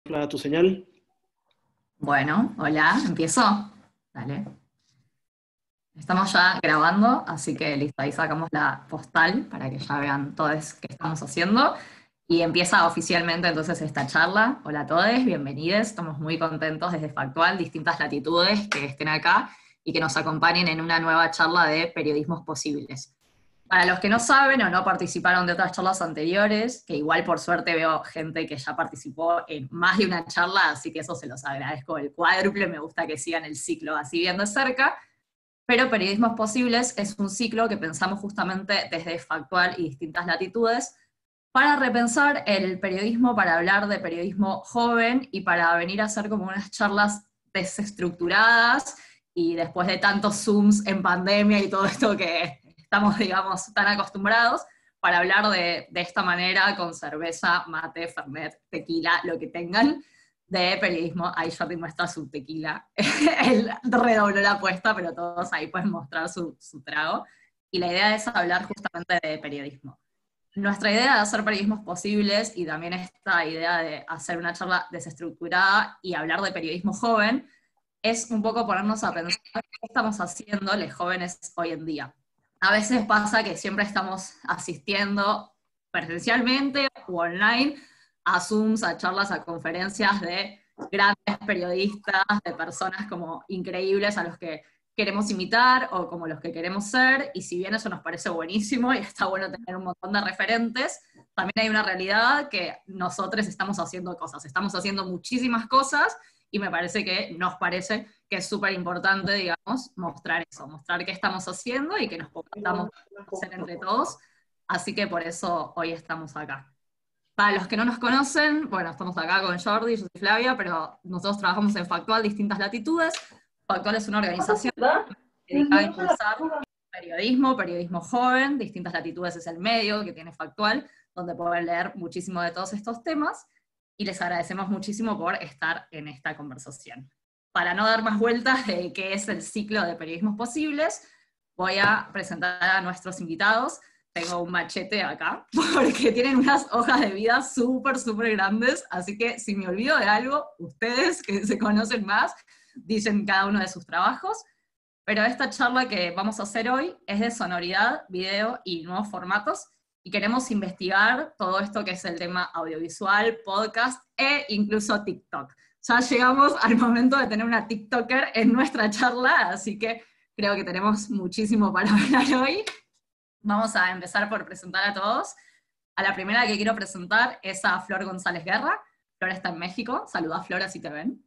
Hola, tu señal. Bueno, hola, empiezo. Dale. Estamos ya grabando, así que listo, ahí sacamos la postal para que ya vean todos qué estamos haciendo. Y empieza oficialmente entonces esta charla. Hola a todos, bienvenidos. Estamos muy contentos desde Factual, distintas latitudes que estén acá y que nos acompañen en una nueva charla de periodismos posibles. Para los que no saben o no participaron de otras charlas anteriores, que igual por suerte veo gente que ya participó en más de una charla, así que eso se los agradezco el cuádruple, me gusta que sigan el ciclo así bien de cerca, pero Periodismos Posibles es un ciclo que pensamos justamente desde Factual y distintas latitudes para repensar el periodismo, para hablar de periodismo joven y para venir a hacer como unas charlas desestructuradas y después de tantos Zooms en pandemia y todo esto que estamos, digamos, tan acostumbrados, para hablar de esta manera con cerveza, mate, fernet, tequila, lo que tengan, de periodismo. Ahí Jordi muestra su tequila. Él redobló la apuesta, pero todos ahí pueden mostrar su trago. Y la idea es hablar justamente de periodismo. Nuestra idea de hacer periodismos posibles y también esta idea de hacer una charla desestructurada y hablar de periodismo joven es un poco ponernos a pensar qué estamos haciendo los jóvenes hoy en día. A veces pasa que siempre estamos asistiendo presencialmente o online a Zooms, a charlas, a conferencias de grandes periodistas, de personas como increíbles a los que queremos imitar o como los que queremos ser, y si bien eso nos parece buenísimo y está bueno tener un montón de referentes, también hay una realidad que nosotros estamos haciendo cosas, estamos haciendo muchísimas cosas y me parece que nos parece que es súper importante, digamos, mostrar eso, mostrar qué estamos haciendo y que nos podamos hacer entre todos. Así que por eso hoy estamos acá. Para los que no nos conocen, bueno, estamos acá con Jordi, yo soy Flavia, pero nosotros trabajamos en Factual, distintas latitudes. Factual es una organización dedicada a impulsar periodismo, periodismo joven, distintas latitudes es el medio que tiene Factual, donde pueden leer muchísimo de todos estos temas, y les agradecemos muchísimo por estar en esta conversación. Para no dar más vueltas de qué es el ciclo de periodismos posibles, voy a presentar a nuestros invitados. Tengo un machete acá, porque tienen unas hojas de vida súper, súper grandes, así que si me olvido de algo, ustedes que se conocen más, dicen cada uno de sus trabajos. Pero esta charla que vamos a hacer hoy es de sonoridad, video y nuevos formatos, y queremos investigar todo esto que es el tema audiovisual, podcast e incluso TikTok. Ya llegamos al momento de tener una TikToker en nuestra charla, así que creo que tenemos muchísimo para hablar hoy. Vamos a empezar por presentar a todos. A la primera que quiero presentar es a Flor González Guerra. Flor está en México. Saluda, Flor, así te ven.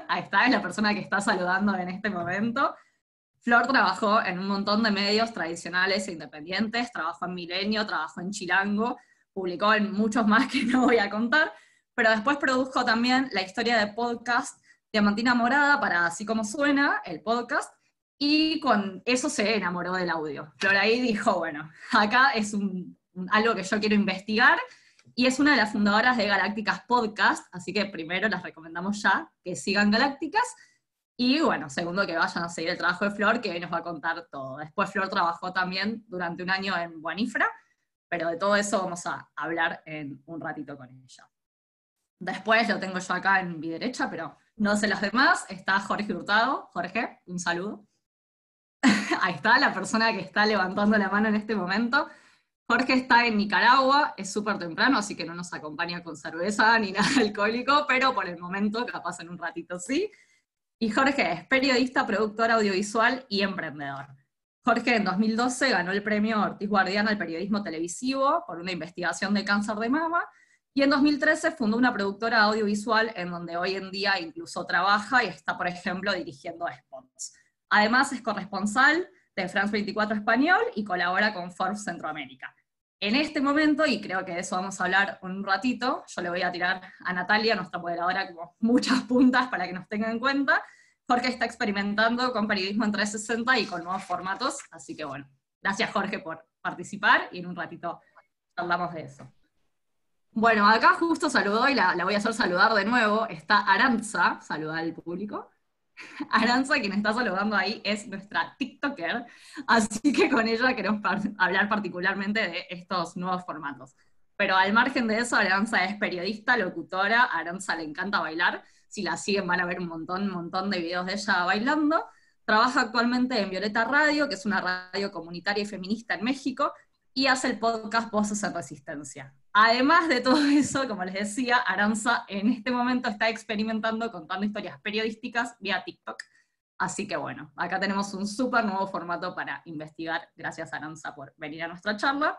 Ahí está, es la persona que está saludando en este momento. Flor trabajó en un montón de medios tradicionales e independientes, trabajó en Milenio, trabajó en Chilango, publicó en muchos más que no voy a contar, pero después produjo también la historia de podcast Diamantina Morada para Así Como Suena, el podcast, y con eso se enamoró del audio. Flor ahí dijo, bueno, acá es algo que yo quiero investigar, y es una de las fundadoras de Galácticas Podcast, así que primero las recomendamos ya que sigan Galácticas, y bueno, segundo, que vayan a seguir el trabajo de Flor, que hoy nos va a contar todo. Después Flor trabajó también durante un año en Buenifra, pero de todo eso vamos a hablar en un ratito con ella. Después lo tengo yo acá en mi derecha, pero no sé los demás. Está Jorge Hurtado. Jorge, un saludo. Ahí está, la persona que está levantando la mano en este momento. Jorge está en Nicaragua, es súper temprano, así que no nos acompaña con cerveza ni nada alcohólico, pero por el momento, capaz en un ratito sí. Y Jorge es periodista, productor audiovisual y emprendedor. Jorge en 2012 ganó el premio Ortiz Guardián al periodismo televisivo por una investigación de cáncer de mama, y en 2013 fundó una productora audiovisual en donde hoy en día incluso trabaja y está, por ejemplo, dirigiendo spots. Además es corresponsal de France 24 Español y colabora con Forbes Centroamérica. En este momento, y creo que de eso vamos a hablar un ratito, yo le voy a tirar a Natalia, nuestra moderadora, como muchas puntas para que nos tengan en cuenta. Jorge está experimentando con periodismo en 360 y con nuevos formatos, así que bueno, gracias Jorge por participar y en un ratito hablamos de eso. Bueno, acá justo saludó y la voy a hacer saludar de nuevo, está Aranza, saluda al público. Aranza, quien está saludando ahí, es nuestra TikToker, así que con ella queremos hablar particularmente de estos nuevos formatos. Pero al margen de eso, Aranza es periodista, locutora, a Aranza le encanta bailar. Si la siguen van a ver un montón de videos de ella bailando. Trabaja actualmente en Violeta Radio, que es una radio comunitaria y feminista en México, y hace el podcast Voces en Resistencia. Además de todo eso, como les decía, Aranza en este momento está experimentando contando historias periodísticas vía TikTok. Así que bueno, acá tenemos un súper nuevo formato para investigar. Gracias, Aranza, por venir a nuestra charla.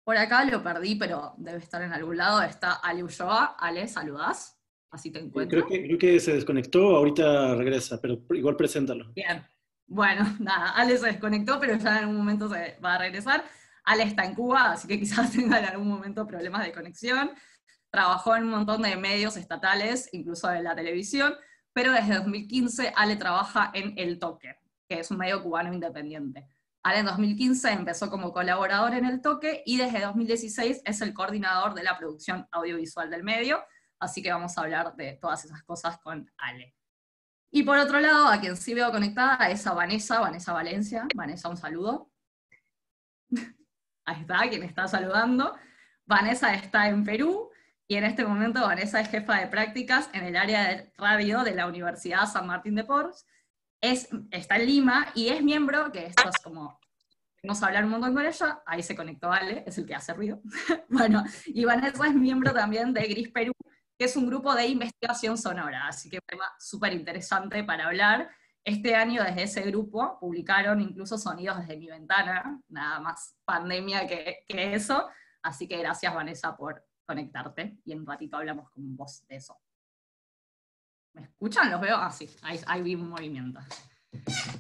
Por acá lo perdí, pero debe estar en algún lado. Está Ale Ulloa. Ale, ¿saludás? Así te encuentro. Creo que se desconectó, ahorita regresa, pero igual preséntalo. Bien. Bueno, nada, Ale se desconectó, pero ya en algún momento se va a regresar. Ale está en Cuba, así que quizás tenga en algún momento problemas de conexión. Trabajó en un montón de medios estatales, incluso en la televisión, pero desde 2015 Ale trabaja en El Toque, que es un medio cubano independiente. Ale en 2015 empezó como colaborador en El Toque y desde 2016 es el coordinador de la producción audiovisual del medio, así que vamos a hablar de todas esas cosas con Ale. Y por otro lado, a quien sí veo conectada es a Vanessa Valencia. Vanessa, un saludo. Ahí está, quien está saludando. Vanessa está en Perú, y en este momento Vanessa es jefa de prácticas en el área de radio de la Universidad San Martín de Porres. Está en Lima y es miembro, que esto es como, vamos a hablar un montón con ella, ahí se conectó Ale, es el que hace ruido. Bueno, y Vanessa es miembro también de Gris Perú, que es un grupo de investigación sonora, así que un tema súper interesante para hablar. Este año desde ese grupo publicaron incluso Sonidos desde mi ventana, nada más pandemia que eso, así que gracias Vanessa por conectarte, y en un ratito hablamos con vos de eso. ¿Me escuchan? ¿Los veo? Ah, sí, ahí vi un movimiento.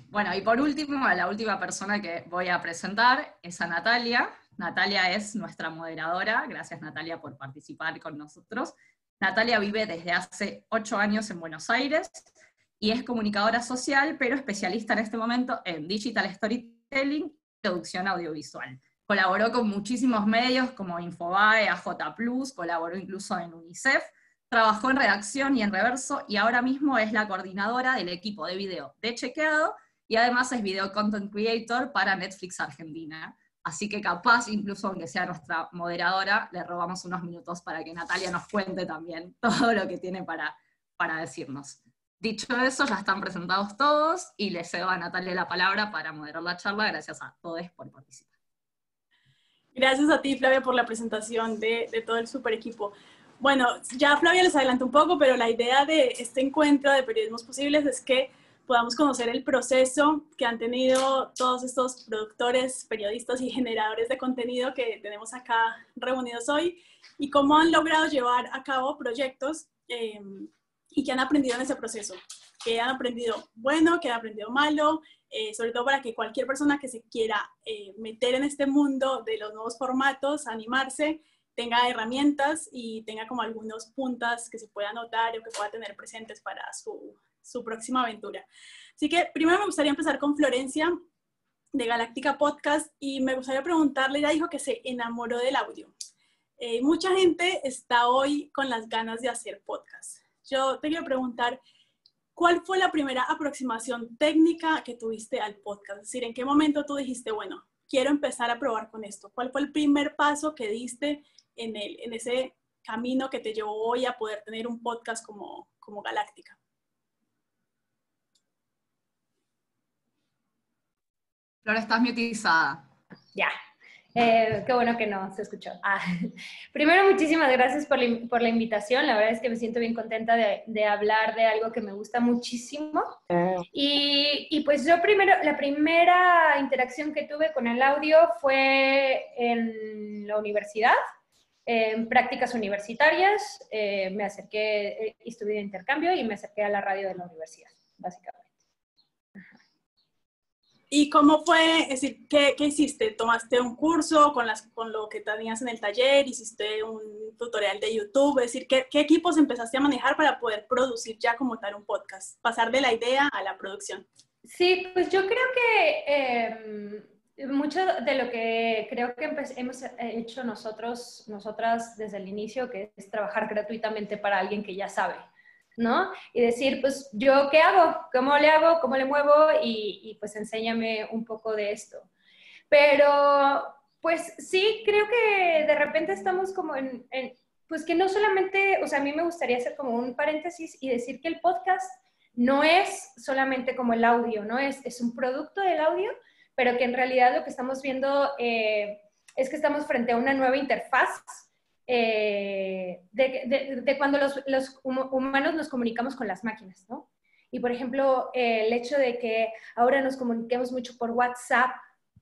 Bueno, y por último, la última persona que voy a presentar es a Natalia. Natalia es nuestra moderadora, gracias Natalia por participar con nosotros. Natalia vive desde hace 8 años en Buenos Aires, y es comunicadora social, pero especialista en este momento en digital storytelling y producción audiovisual. Colaboró con muchísimos medios como Infobae, AJ+, colaboró incluso en UNICEF, trabajó en redacción y en Reverso, y ahora mismo es la coordinadora del equipo de video de Chequeado, y además es video content creator para Netflix Argentina. Así que capaz, incluso aunque sea nuestra moderadora, le robamos unos minutos para que Natalia nos cuente también todo lo que tiene para decirnos. Dicho eso, ya están presentados todos, y le cedo a Natalia la palabra para moderar la charla. Gracias a todos por participar. Gracias a ti, Flavia, por la presentación de todo el super equipo. Bueno, ya Flavia les adelantó un poco, pero la idea de este encuentro de Periodismos Posibles es que podamos conocer el proceso que han tenido todos estos productores, periodistas y generadores de contenido que tenemos acá reunidos hoy, y cómo han logrado llevar a cabo proyectos y qué han aprendido en ese proceso. Qué han aprendido bueno, qué han aprendido malo, sobre todo para que cualquier persona que se quiera meter en este mundo de los nuevos formatos, animarse, tenga herramientas y tenga como algunos puntas que se pueda anotar o que pueda tener presentes para su próxima aventura. Así que primero me gustaría empezar con Florencia de Galáctica Podcast, y me gustaría preguntarle, ella dijo que se enamoró del audio. Mucha gente está hoy con las ganas de hacer podcast. Yo te quiero preguntar, ¿cuál fue la primera aproximación técnica que tuviste al podcast? Es decir, ¿en qué momento tú dijiste, bueno, quiero empezar a probar con esto? ¿Cuál fue el primer paso que diste en ese camino que te llevó hoy a poder tener un podcast como Galáctica? Flora, estás mutizada. Ya. Qué bueno que no se escuchó. Primero, muchísimas gracias por la invitación. La verdad es que me siento bien contenta de hablar de algo que me gusta muchísimo. Y pues yo primero, la primera interacción que tuve con el audio fue en la universidad, en prácticas universitarias. Me acerqué, estudié de intercambio y me acerqué a la radio de la universidad, básicamente. ¿Y cómo fue? Es decir, ¿qué hiciste? ¿Tomaste un curso con lo que tenías en el taller? ¿Hiciste un tutorial de YouTube? Es decir, ¿qué equipos empezaste a manejar para poder producir ya como tal un podcast? Pasar de la idea a la producción. Sí, pues yo creo que mucho de lo que creo que hemos hecho nosotras desde el inicio, que es trabajar gratuitamente para alguien que ya sabe, ¿no? Y decir, pues, ¿yo qué hago? ¿Cómo le hago? ¿Cómo le muevo? Y pues enséñame un poco de esto. Pero Pues sí, creo que de repente estamos como pues que no solamente, o sea, a mí me gustaría hacer como un paréntesis y decir que el podcast no es solamente como el audio, ¿no? Es un producto del audio, pero que en realidad lo que estamos viendo es que estamos frente a una nueva interfaz de cuando los humanos nos comunicamos con las máquinas, ¿no? Y por ejemplo, el hecho de que ahora nos comuniquemos mucho por WhatsApp,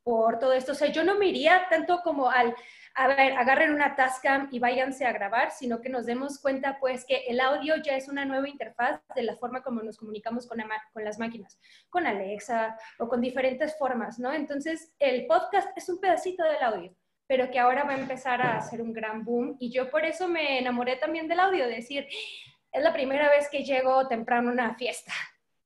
por todo esto, o sea, yo no me iría tanto como a ver, agarren una Tascam y váyanse a grabar, sino que nos demos cuenta, pues, que el audio ya es una nueva interfaz de la forma como nos comunicamos con las máquinas, con Alexa o con diferentes formas, ¿no? Entonces, el podcast es un pedacito del audio, pero que ahora va a empezar a hacer un gran boom, y yo por eso me enamoré también del audio, de decir, es la primera vez que llego temprano a una fiesta.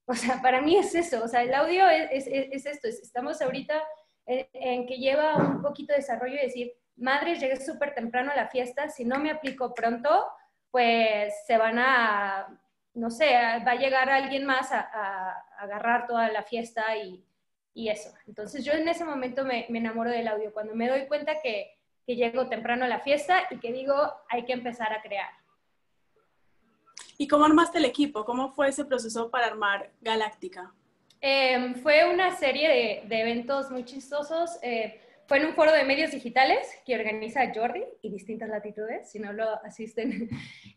O sea, para mí es eso, o sea, el audio es esto, estamos ahorita en que lleva un poquito de desarrollo y decir, madre, llegué súper temprano a la fiesta, si no me aplico pronto, pues se van a, no sé, va a llegar alguien más a agarrar toda la fiesta y eso. Entonces yo en ese momento me enamoro del audio, cuando me doy cuenta que llego temprano a la fiesta y que digo, hay que empezar a crear. ¿Y cómo armaste el equipo? ¿Cómo fue ese proceso para armar Galáctica? Fue una serie de eventos muy chistosos. Fue en un foro de medios digitales que organiza Jordi y Distintas Latitudes, si no lo asisten.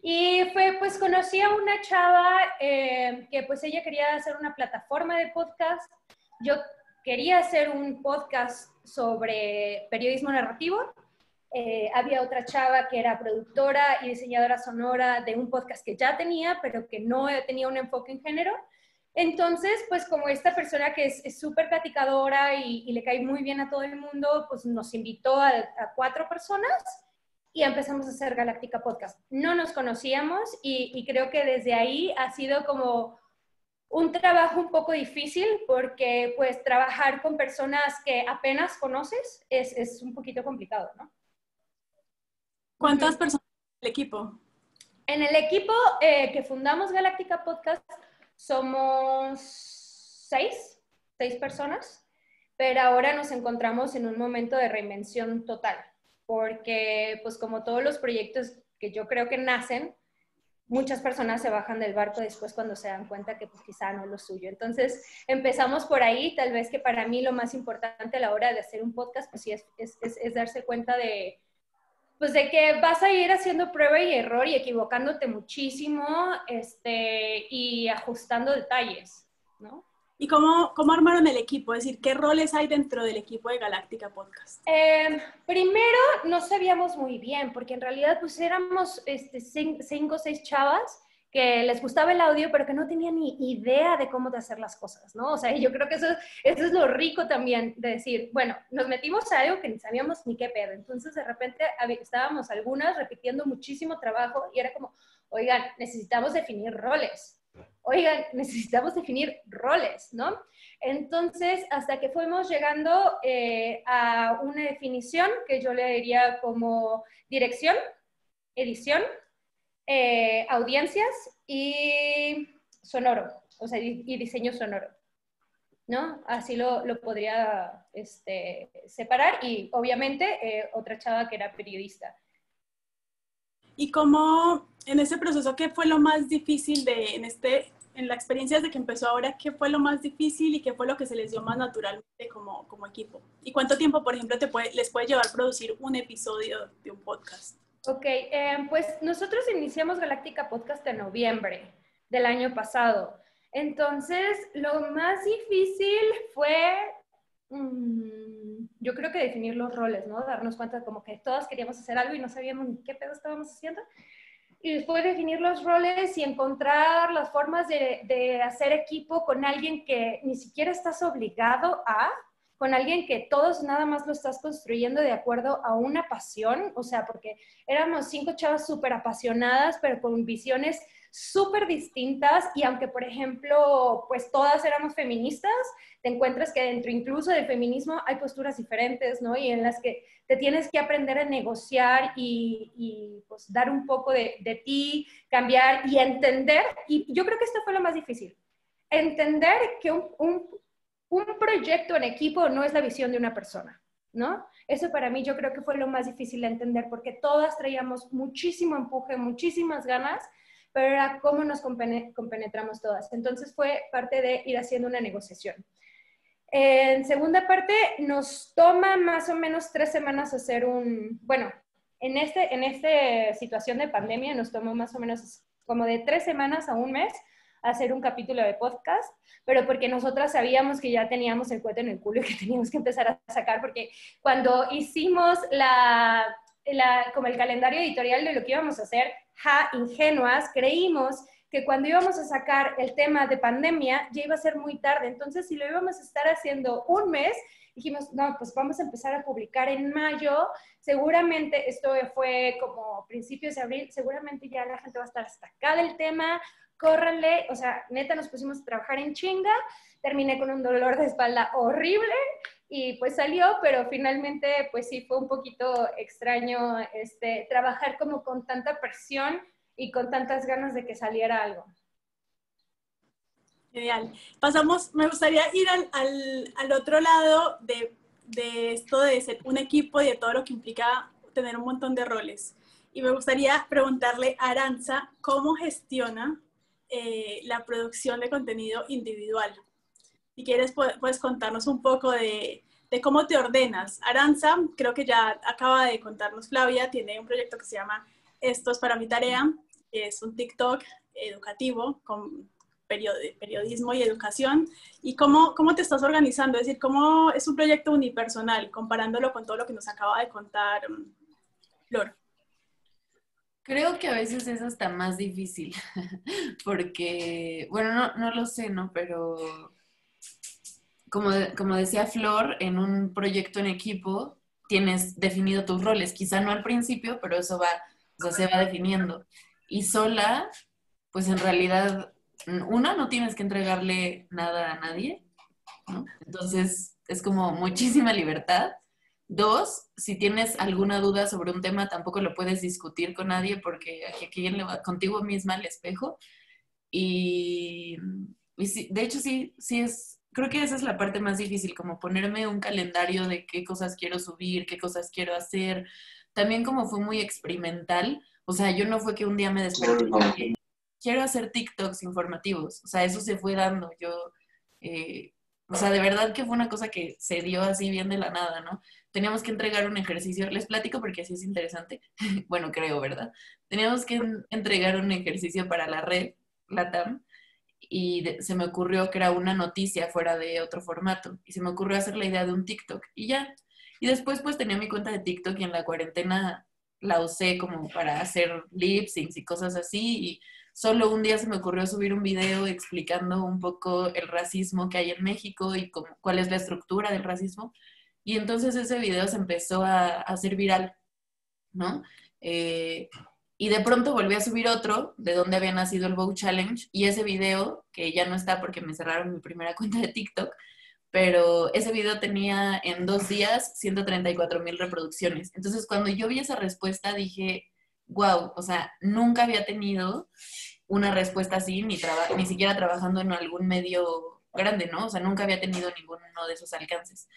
Y pues conocí a una chava que pues ella quería hacer una plataforma de podcast. Yo quería hacer un podcast sobre periodismo narrativo. Había otra chava que era productora y diseñadora sonora de un podcast que ya tenía, pero que no tenía un enfoque en género. Entonces, pues como esta persona que es súper platicadora y le cae muy bien a todo el mundo, pues nos invitó a 4 personas y empezamos a hacer Galáctica Podcast. No nos conocíamos y creo que desde ahí ha sido como un trabajo un poco difícil porque pues trabajar con personas que apenas conoces es un poquito complicado, ¿no? ¿Cuántas personas en el equipo? En el equipo que fundamos Galáctica Podcast somos 6 personas, pero ahora nos encontramos en un momento de reinvención total, porque pues como todos los proyectos que yo creo que nacen, muchas personas se bajan del barco después cuando se dan cuenta que pues quizá no es lo suyo. Entonces empezamos por ahí, tal vez que para mí lo más importante a la hora de hacer un podcast pues sí es darse cuenta de pues de que vas a ir haciendo prueba y error y equivocándote muchísimo y ajustando detalles, ¿no? ¿Y cómo armaron el equipo? Es decir, ¿qué roles hay dentro del equipo de Galáctica Podcast? Primero, no sabíamos muy bien, porque en realidad pues éramos 5 o 6 chavas que les gustaba el audio, pero que no tenían ni idea de cómo de hacer las cosas, ¿no? O sea, yo creo que eso es lo rico también, de decir, bueno, nos metimos a algo que ni sabíamos ni qué pedo. Entonces, de repente, estábamos algunas repitiendo muchísimo trabajo y era como, oigan, necesitamos definir roles. Oigan, necesitamos definir roles, ¿no? Entonces, hasta que fuimos llegando a una definición que yo le diría como dirección, edición, audiencias y sonoro, o sea, y diseño sonoro, ¿no? Así lo podría separar y obviamente otra chava que era periodista. ¿Y cómo, en ese proceso, qué fue lo más difícil en la experiencia desde que empezó ahora, qué fue lo más difícil y qué fue lo que se les dio más naturalmente como equipo? ¿Y cuánto tiempo, por ejemplo, les puede llevar producir un episodio de un podcast? Ok, pues nosotros iniciamos Galáctica Podcast en noviembre del año pasado. Entonces, lo más difícil fue, yo creo que definir los roles, ¿no? Darnos cuenta como que todas queríamos hacer algo y no sabíamos ni qué pedo estábamos haciendo. Y después definir los roles y encontrar las formas de hacer equipo con alguien que ni siquiera estás obligado con alguien que todos nada más lo estás construyendo de acuerdo a una pasión, o sea, porque éramos 5 chavas súper apasionadas, pero con visiones súper distintas, y aunque, por ejemplo, pues todas éramos feministas, te encuentras que dentro incluso del feminismo hay posturas diferentes, ¿no? Y en las que te tienes que aprender a negociar y pues dar un poco de ti, cambiar y entender, y yo creo que esto fue lo más difícil, entender que un proyecto en equipo no es la visión de una persona, ¿no? Eso para mí yo creo que fue lo más difícil de entender, porque todas traíamos muchísimo empuje, muchísimas ganas, pero era cómo nos compenetramos todas. Entonces fue parte de ir haciendo una negociación. En segunda parte, nos toma más o menos 3 semanas hacer bueno, en esta situación de pandemia nos tomó más o menos como de 3 semanas a 1 mes hacer un capítulo de podcast, pero porque nosotras sabíamos que ya teníamos el cohete en el culo y que teníamos que empezar a sacar, porque cuando hicimos como el calendario editorial de lo que íbamos a hacer, ingenuas, creímos que cuando íbamos a sacar el tema de pandemia ya iba a ser muy tarde. Entonces, si lo íbamos a estar haciendo 1 mes, dijimos, no, pues vamos a empezar a publicar en mayo. Seguramente, esto fue como principios de abril, seguramente ya la gente va a estar hasta acá del tema, córranle. O sea, neta, nos pusimos a trabajar en chinga, terminé con un dolor de espalda horrible y pues salió, pero finalmente, pues sí, fue un poquito extraño trabajar como con tanta presión y con tantas ganas de que saliera algo. Genial. Me gustaría ir al otro lado de esto de ser un equipo y de todo lo que implica tener un montón de roles. Y me gustaría preguntarle a Arantxa cómo gestiona la producción de contenido individual. Si quieres, puedes contarnos un poco de cómo te ordenas. Arantxa, creo que ya acaba de contarnos Flavia, tiene un proyecto que se llama Esto es para mi tarea, que es un TikTok educativo con periodismo y educación. ¿Y cómo te estás organizando? Es decir, ¿cómo es un proyecto unipersonal, comparándolo con todo lo que nos acaba de contar Flor? Creo que a veces es hasta más difícil, porque, bueno, no lo sé, ¿no? Pero como decía Flor, en un proyecto en equipo tienes definido tus roles, quizá no al principio, pero eso se va definiendo. Y sola, pues en realidad, no tienes que entregarle nada a nadie, ¿no? Entonces, es como muchísima libertad. 2, si tienes alguna duda sobre un tema, tampoco lo puedes discutir con nadie porque aquí contigo misma al espejo. Y sí, de hecho, sí creo que esa es la parte más difícil, como ponerme un calendario de qué cosas quiero subir, qué cosas quiero hacer. También como fue muy experimental, o sea, yo no fue que un día me desperté y dije, quiero hacer TikToks informativos. O sea, eso se fue dando. O sea, de verdad que fue una cosa que se dio así bien de la nada, ¿no? Teníamos que entregar un ejercicio, les platico porque así es interesante, bueno, creo, ¿verdad? Teníamos que entregar un ejercicio para la red, LATAM, y se me ocurrió que era una noticia fuera de otro formato, y se me ocurrió hacer la idea de un TikTok, y ya. Y después pues tenía mi cuenta de TikTok y en la cuarentena la usé como para hacer lip syncs y cosas así, y solo un día se me ocurrió subir un video explicando un poco el racismo que hay en México y cuál es la estructura del racismo. Y entonces ese video se empezó a hacer viral, ¿no? Y de pronto volví a subir otro de donde había nacido el Bow Challenge y ese video, que ya no está porque me cerraron mi primera cuenta de TikTok, pero ese video tenía en 2 días 134,000 reproducciones. Entonces cuando yo vi esa respuesta dije, wow, o sea, nunca había tenido una respuesta así, ni siquiera trabajando en algún medio grande, ¿no? O sea, nunca había tenido ninguno de esos alcances.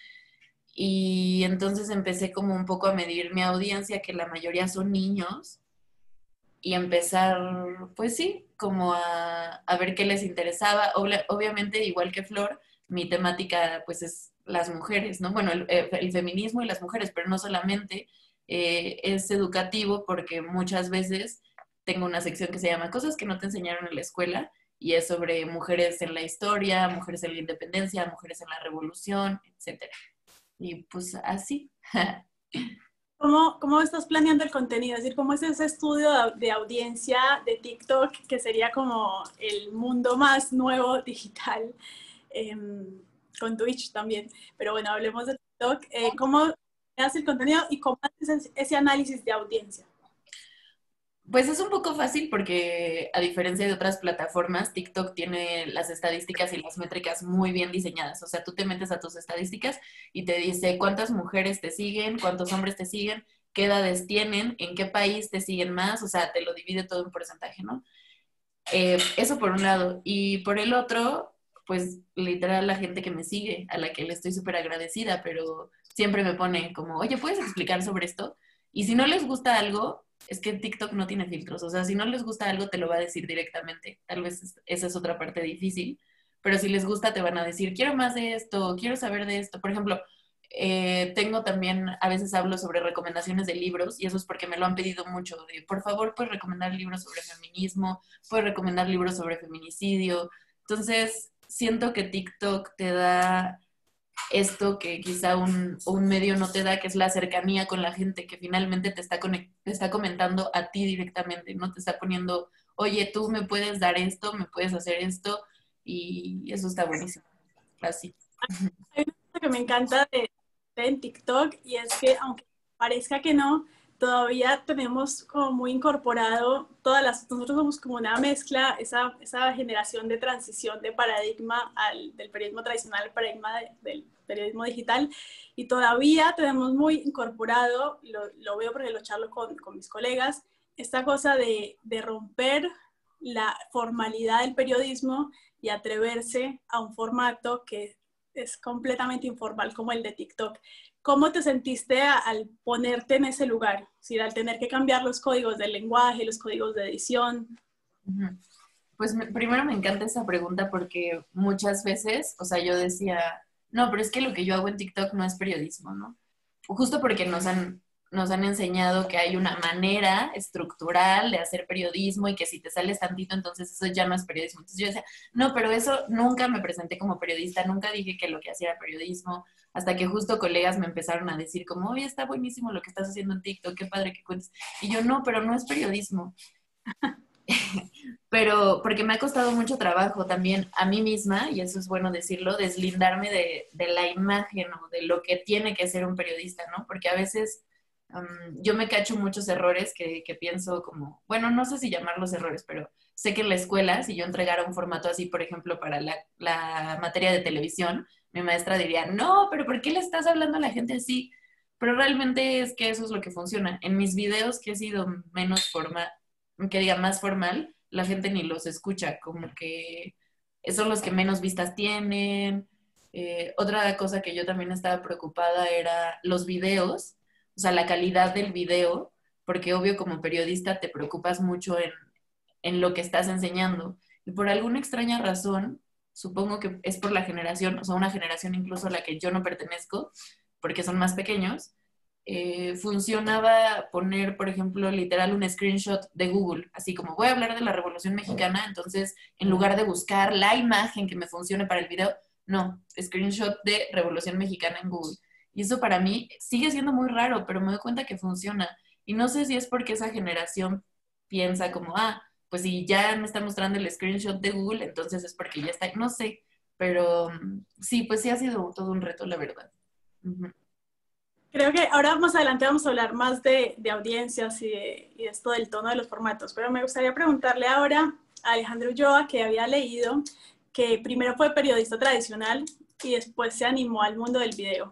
Y entonces empecé como un poco a medir mi audiencia, que la mayoría son niños, y empezar, pues sí, como a ver qué les interesaba. Obviamente, igual que Flor, mi temática pues es las mujeres, ¿no? Bueno, el feminismo y las mujeres, pero no solamente. Es educativo porque muchas veces tengo una sección que se llama Cosas que no te enseñaron en la escuela, y es sobre mujeres en la historia, mujeres en la independencia, mujeres en la revolución, etcétera. Y pues así. ¿Cómo estás planeando el contenido? Es decir, ¿cómo es ese estudio de audiencia de TikTok, que sería como el mundo más nuevo digital, con Twitch también? Pero bueno, hablemos de TikTok. ¿Cómo haces el contenido y cómo haces ese análisis de audiencia? Pues es un poco fácil porque, a diferencia de otras plataformas, TikTok tiene las estadísticas y las métricas muy bien diseñadas. O sea, tú te metes a tus estadísticas y te dice cuántas mujeres te siguen, cuántos hombres te siguen, qué edades tienen, en qué país te siguen más. O sea, te lo divide todo en porcentaje, ¿no? Eso por un lado. Y por el otro, pues literal la gente que me sigue, a la que le estoy súper agradecida, pero siempre me pone como, oye, ¿puedes explicar sobre esto? Y si no les gusta algo, es que TikTok no tiene filtros, o sea, si no les gusta algo te lo va a decir directamente, tal vez esa es otra parte difícil, pero si les gusta te van a decir, quiero más de esto, quiero saber de esto. Por ejemplo, tengo también, a veces hablo sobre recomendaciones de libros y eso es porque me lo han pedido mucho, de por favor puedes recomendar libros sobre feminismo, puedes recomendar libros sobre feminicidio. Entonces, siento que TikTok te da esto que quizá un medio no te da, que es la cercanía con la gente, que finalmente te está comentando a ti directamente, no te está poniendo, oye, tú me puedes dar esto, me puedes hacer esto, y eso está buenísimo. Así. Hay una cosa que me encanta de en TikTok y es que aunque parezca que no, todavía tenemos como muy incorporado nosotros somos como una mezcla, esa generación de transición de paradigma del periodismo tradicional al paradigma del periodismo digital, y todavía tenemos muy incorporado, lo veo porque lo charlo con mis colegas, esta cosa de romper la formalidad del periodismo y atreverse a un formato que es completamente informal como el de TikTok. ¿Cómo te sentiste al ponerte en ese lugar? ¿Sí, al tener que cambiar los códigos del lenguaje, los códigos de edición? Pues primero me encanta esa pregunta porque muchas veces, o sea, yo decía, no, pero es que lo que yo hago en TikTok no es periodismo, ¿no? Justo porque nos han enseñado que hay una manera estructural de hacer periodismo y que si te sales tantito, entonces eso ya no es periodismo. Entonces yo decía, no, pero eso nunca me presenté como periodista, nunca dije que lo que hacía era periodismo, hasta que justo colegas me empezaron a decir como, oye, está buenísimo lo que estás haciendo en TikTok, qué padre que cuentes. Y yo, no, pero no es periodismo. Pero porque me ha costado mucho trabajo también a mí misma, y eso es bueno decirlo, deslindarme de la imagen o de lo que tiene que ser un periodista, ¿no? Porque a veces yo me cacho muchos errores que pienso como, bueno, no sé si llamarlos errores, pero sé que en la escuela, si yo entregara un formato así, por ejemplo, para la materia de televisión, mi maestra diría, no, pero ¿por qué le estás hablando a la gente así? Pero realmente es que eso es lo que funciona. En mis videos que he sido menos formal, que diga más formal, la gente ni los escucha, como que son los que menos vistas tienen. Otra cosa que yo también estaba preocupada era los videos, o sea, la calidad del video, porque obvio como periodista te preocupas mucho en lo que estás enseñando. Y por alguna extraña razón, supongo que es por la generación, o sea, una generación incluso a la que yo no pertenezco, porque son más pequeños, funcionaba poner, por ejemplo, literal un screenshot de Google, así como voy a hablar de la Revolución Mexicana, entonces en lugar de buscar la imagen que me funcione para el video, no, screenshot de Revolución Mexicana en Google. Y eso para mí sigue siendo muy raro, pero me doy cuenta que funciona. Y no sé si es porque esa generación piensa como, pues si ya me está mostrando el screenshot de Google, entonces es porque ya está, no sé, pero sí, pues sí ha sido todo un reto, la verdad. Uh-huh. Creo que ahora más adelante vamos a hablar más de audiencias y esto del tono de los formatos, pero me gustaría preguntarle ahora a Alejandro Ulloa, que había leído que primero fue periodista tradicional y después se animó al mundo del video.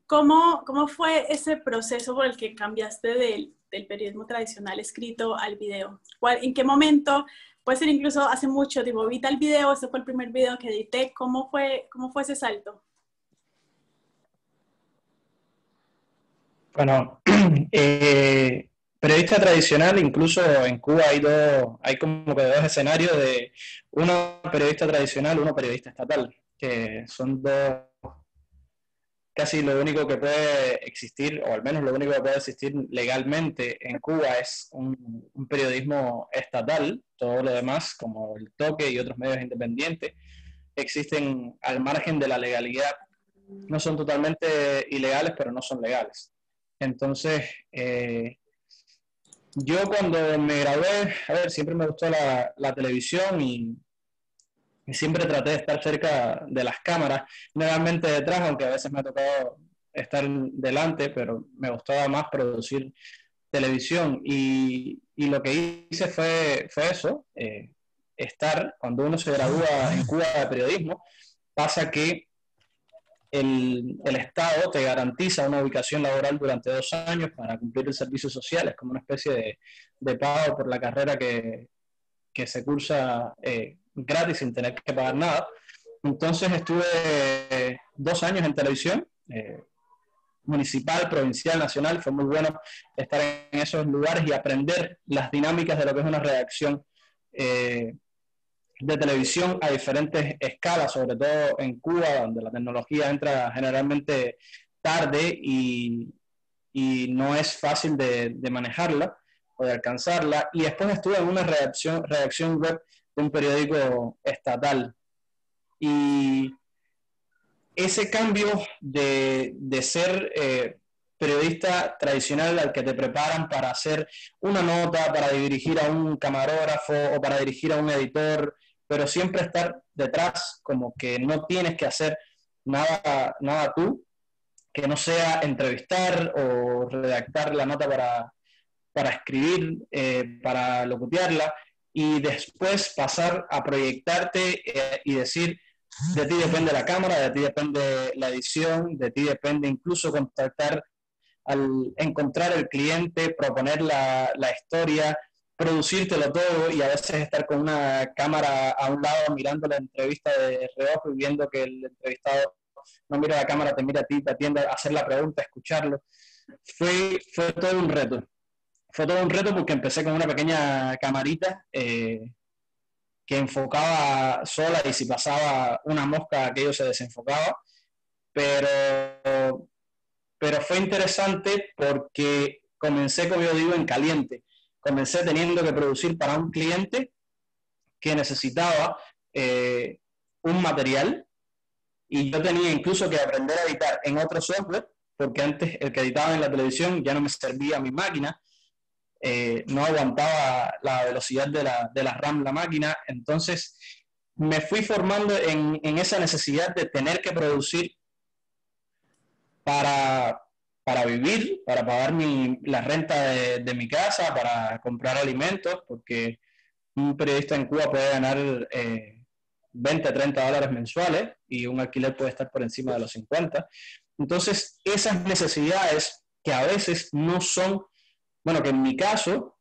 ¿Cómo fue ese proceso por el que cambiaste del periodismo tradicional escrito al video? ¿En qué momento? Puede ser incluso hace mucho, tipo, vi tal video, este fue el primer video que edité. ¿Cómo fue ese salto? Bueno, periodista tradicional, incluso en Cuba hay como que dos escenarios de uno periodista tradicional, uno periodista estatal, que son dos, casi lo único que puede existir, o al menos lo único que puede existir legalmente en Cuba es un periodismo estatal. Todo lo demás, como El Toque y otros medios independientes, existen al margen de la legalidad. No son totalmente ilegales, pero no son legales. Entonces, yo cuando me gradué, siempre me gustó la televisión y siempre traté de estar cerca de las cámaras, normalmente detrás, aunque a veces me ha tocado estar delante, pero me gustaba más producir televisión y lo que hice fue eso, cuando uno se gradúa en Cuba de periodismo, pasa que el Estado te garantiza una ubicación laboral durante 2 años para cumplir el servicio social, es como una especie de pago por la carrera que se cursa gratis sin tener que pagar nada. Entonces estuve 2 años en televisión, municipal, provincial, nacional. Fue muy bueno estar en esos lugares y aprender las dinámicas de lo que es una redacción de televisión a diferentes escalas, sobre todo en Cuba, donde la tecnología entra generalmente tarde y no es fácil de manejarla o de alcanzarla. Y después estuve en una redacción web de un periódico estatal. Y ese cambio de ser periodista tradicional al que te preparan para hacer una nota, para dirigir a un camarógrafo o para dirigir a un editor, pero siempre estar detrás, como que no tienes que hacer nada tú, que no sea entrevistar o redactar la nota para escribir, para locutearla, y después pasar a proyectarte y decir, de ti depende la cámara, de ti depende la edición, de ti depende incluso contactar al encontrar el cliente, proponer la historia, producírtelo todo y a veces estar con una cámara a un lado mirando la entrevista de reojo y viendo que el entrevistado no mira la cámara, te mira a ti, te atiende a hacer la pregunta, a escucharlo. Fue todo un reto. Fue todo un reto porque empecé con una pequeña camarita que enfocaba sola y si pasaba una mosca aquello se desenfocaba, pero fue interesante porque comencé, como yo digo, en caliente. Comencé teniendo que producir para un cliente que necesitaba un material y yo tenía incluso que aprender a editar en otro software porque antes el que editaba en la televisión ya no me servía mi máquina. No aguantaba la velocidad de la RAM la máquina, entonces me fui formando en esa necesidad de tener que producir para vivir, para pagar la renta de mi casa, para comprar alimentos, porque un periodista en Cuba puede ganar 20, 30 dólares mensuales y un alquiler puede estar por encima de los 50. Entonces, esas necesidades que a veces no son, bueno, que en mi caso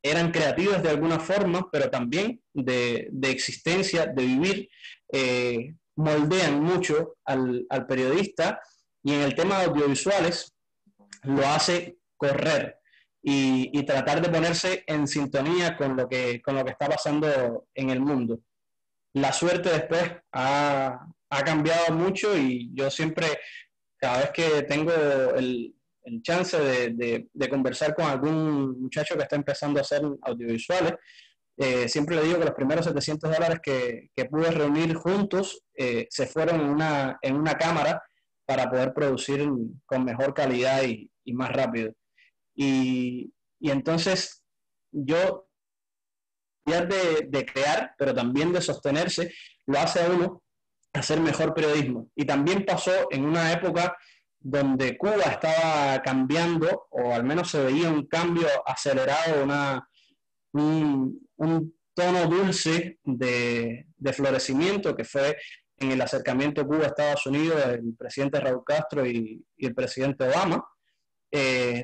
eran creativas de alguna forma, pero también de existencia, de vivir, moldean mucho al periodista y en el tema de audiovisuales lo hace correr y tratar de ponerse en sintonía con lo que está pasando en el mundo. La suerte después ha cambiado mucho y yo siempre, cada vez que tengo el chance de conversar con algún muchacho que está empezando a hacer audiovisuales, siempre le digo que los primeros $700 que pude reunir juntos se fueron en una cámara para poder producir con mejor calidad y más rápido. Y entonces yo, de crear, pero también de sostenerse, lo hace a uno hacer mejor periodismo. Y también pasó en una época donde Cuba estaba cambiando, o al menos se veía un cambio acelerado, un tono dulce de florecimiento, que fue en el acercamiento Cuba-Estados Unidos, el presidente Raúl Castro y el presidente Obama.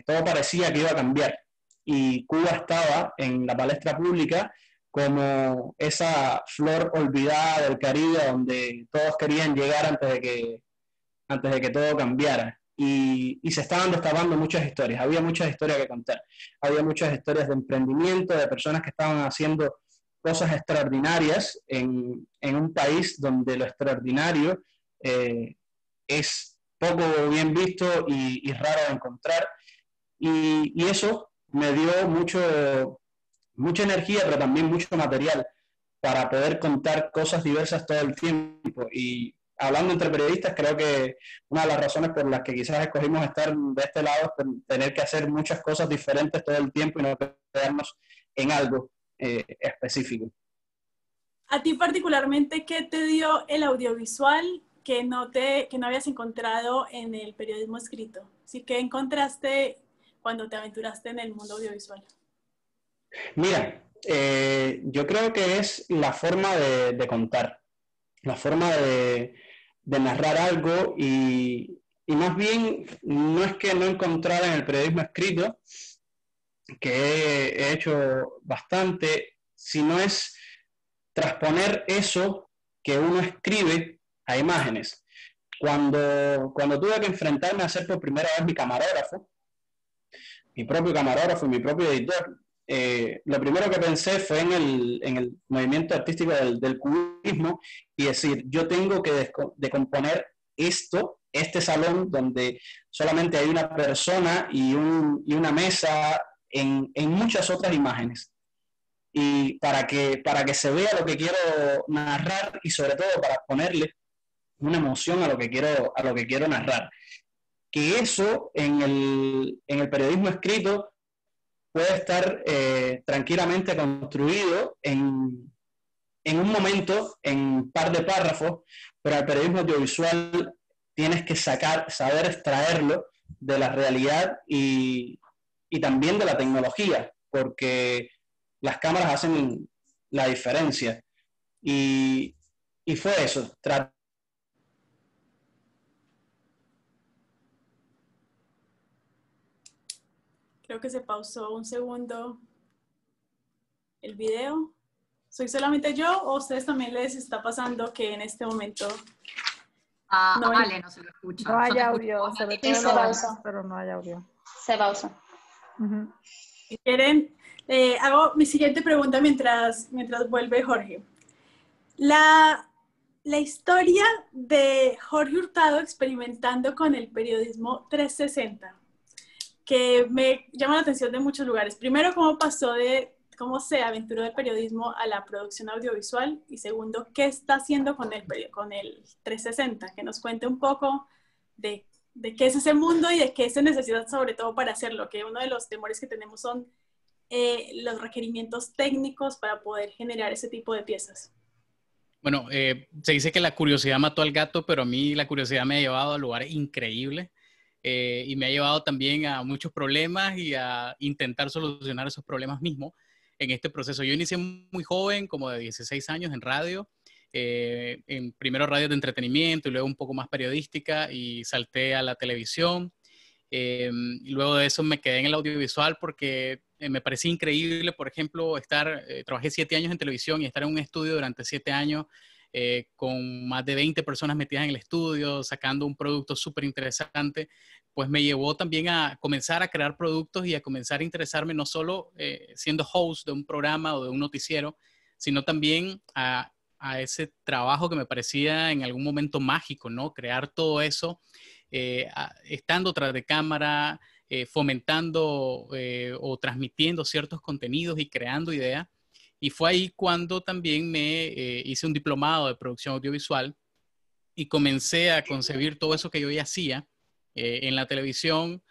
Todo parecía que iba a cambiar y Cuba estaba en la palestra pública como esa flor olvidada del Caribe donde todos querían llegar antes de que todo cambiara. Y se estaban destapando muchas historias, había muchas historias que contar, había muchas historias de emprendimiento, de personas que estaban haciendo cosas extraordinarias en un país donde lo extraordinario es poco bien visto y raro de encontrar. Y eso me dio mucha energía, pero también mucho material para poder contar cosas diversas todo el tiempo. Y hablando entre periodistas, creo que una de las razones por las que quizás escogimos estar de este lado es por tener que hacer muchas cosas diferentes todo el tiempo y no quedarnos en algo específico. A ti particularmente, ¿qué te dio el audiovisual que no habías encontrado en el periodismo escrito? ¿Sí? ¿Qué encontraste cuando te aventuraste en el mundo audiovisual? Mira, yo creo que es la forma de contar, la forma de narrar algo y más bien no es que no encontrara en el periodismo escrito, que he hecho bastante, sino es transponer eso que uno escribe a imágenes. Cuando tuve que enfrentarme a ser por primera vez mi camarógrafo, mi propio camarógrafo y mi propio editor, lo primero que pensé fue en el movimiento artístico del cubismo y decir, yo tengo que decomponer este salón donde solamente hay una persona y una mesa en muchas otras imágenes. Y para que se vea lo que quiero narrar y sobre todo para ponerle una emoción a lo que quiero narrar. Que eso en el periodismo escrito puede estar tranquilamente construido en un momento, en un par de párrafos, pero al periodismo audiovisual tienes que saber extraerlo de la realidad y también de la tecnología, porque las cámaras hacen la diferencia. Y fue eso. Creo que se pausó un segundo el video. ¿Soy solamente yo o a ustedes también les está pasando que en este momento A no Ale no se lo escucha. No Yo hay te escucho audio, vos, se ve Ale. todo Sí, se lo pausa. demás, pero no hay audio. Se pausa. Ujú. si quieren? Hago mi siguiente pregunta mientras vuelve Jorge. La historia de Jorge Hurtado experimentando con el periodismo 360, que me llama la atención de muchos lugares. Primero, cómo se aventuró del periodismo a la producción audiovisual, y segundo, qué está haciendo con el 360, que nos cuente un poco de qué es ese mundo y de qué se necesita sobre todo para hacerlo, que uno de los temores que tenemos son los requerimientos técnicos para poder generar ese tipo de piezas. Bueno, se dice que la curiosidad mató al gato, pero a mí la curiosidad me ha llevado a lugares increíbles y me ha llevado también a muchos problemas y a intentar solucionar esos problemas mismos en este proceso. Yo inicié muy joven, como de 16 años en radio, en primero radio de entretenimiento y luego un poco más periodística y salté a la televisión. Y luego de eso me quedé en el audiovisual porque me parecía increíble, por ejemplo, trabajé 7 años en televisión y estar en un estudio durante 7 años con más de 20 personas metidas en el estudio, sacando un producto súper interesante, pues me llevó también a comenzar a crear productos y a comenzar a interesarme no solo siendo host de un programa o de un noticiero, sino también a ese trabajo que me parecía en algún momento mágico, ¿no? Crear todo eso. Estando tras de cámara, fomentando o transmitiendo ciertos contenidos y creando ideas. Y fue ahí cuando también me hice un diplomado de producción audiovisual y comencé a concebir todo eso que yo ya hacía en la televisión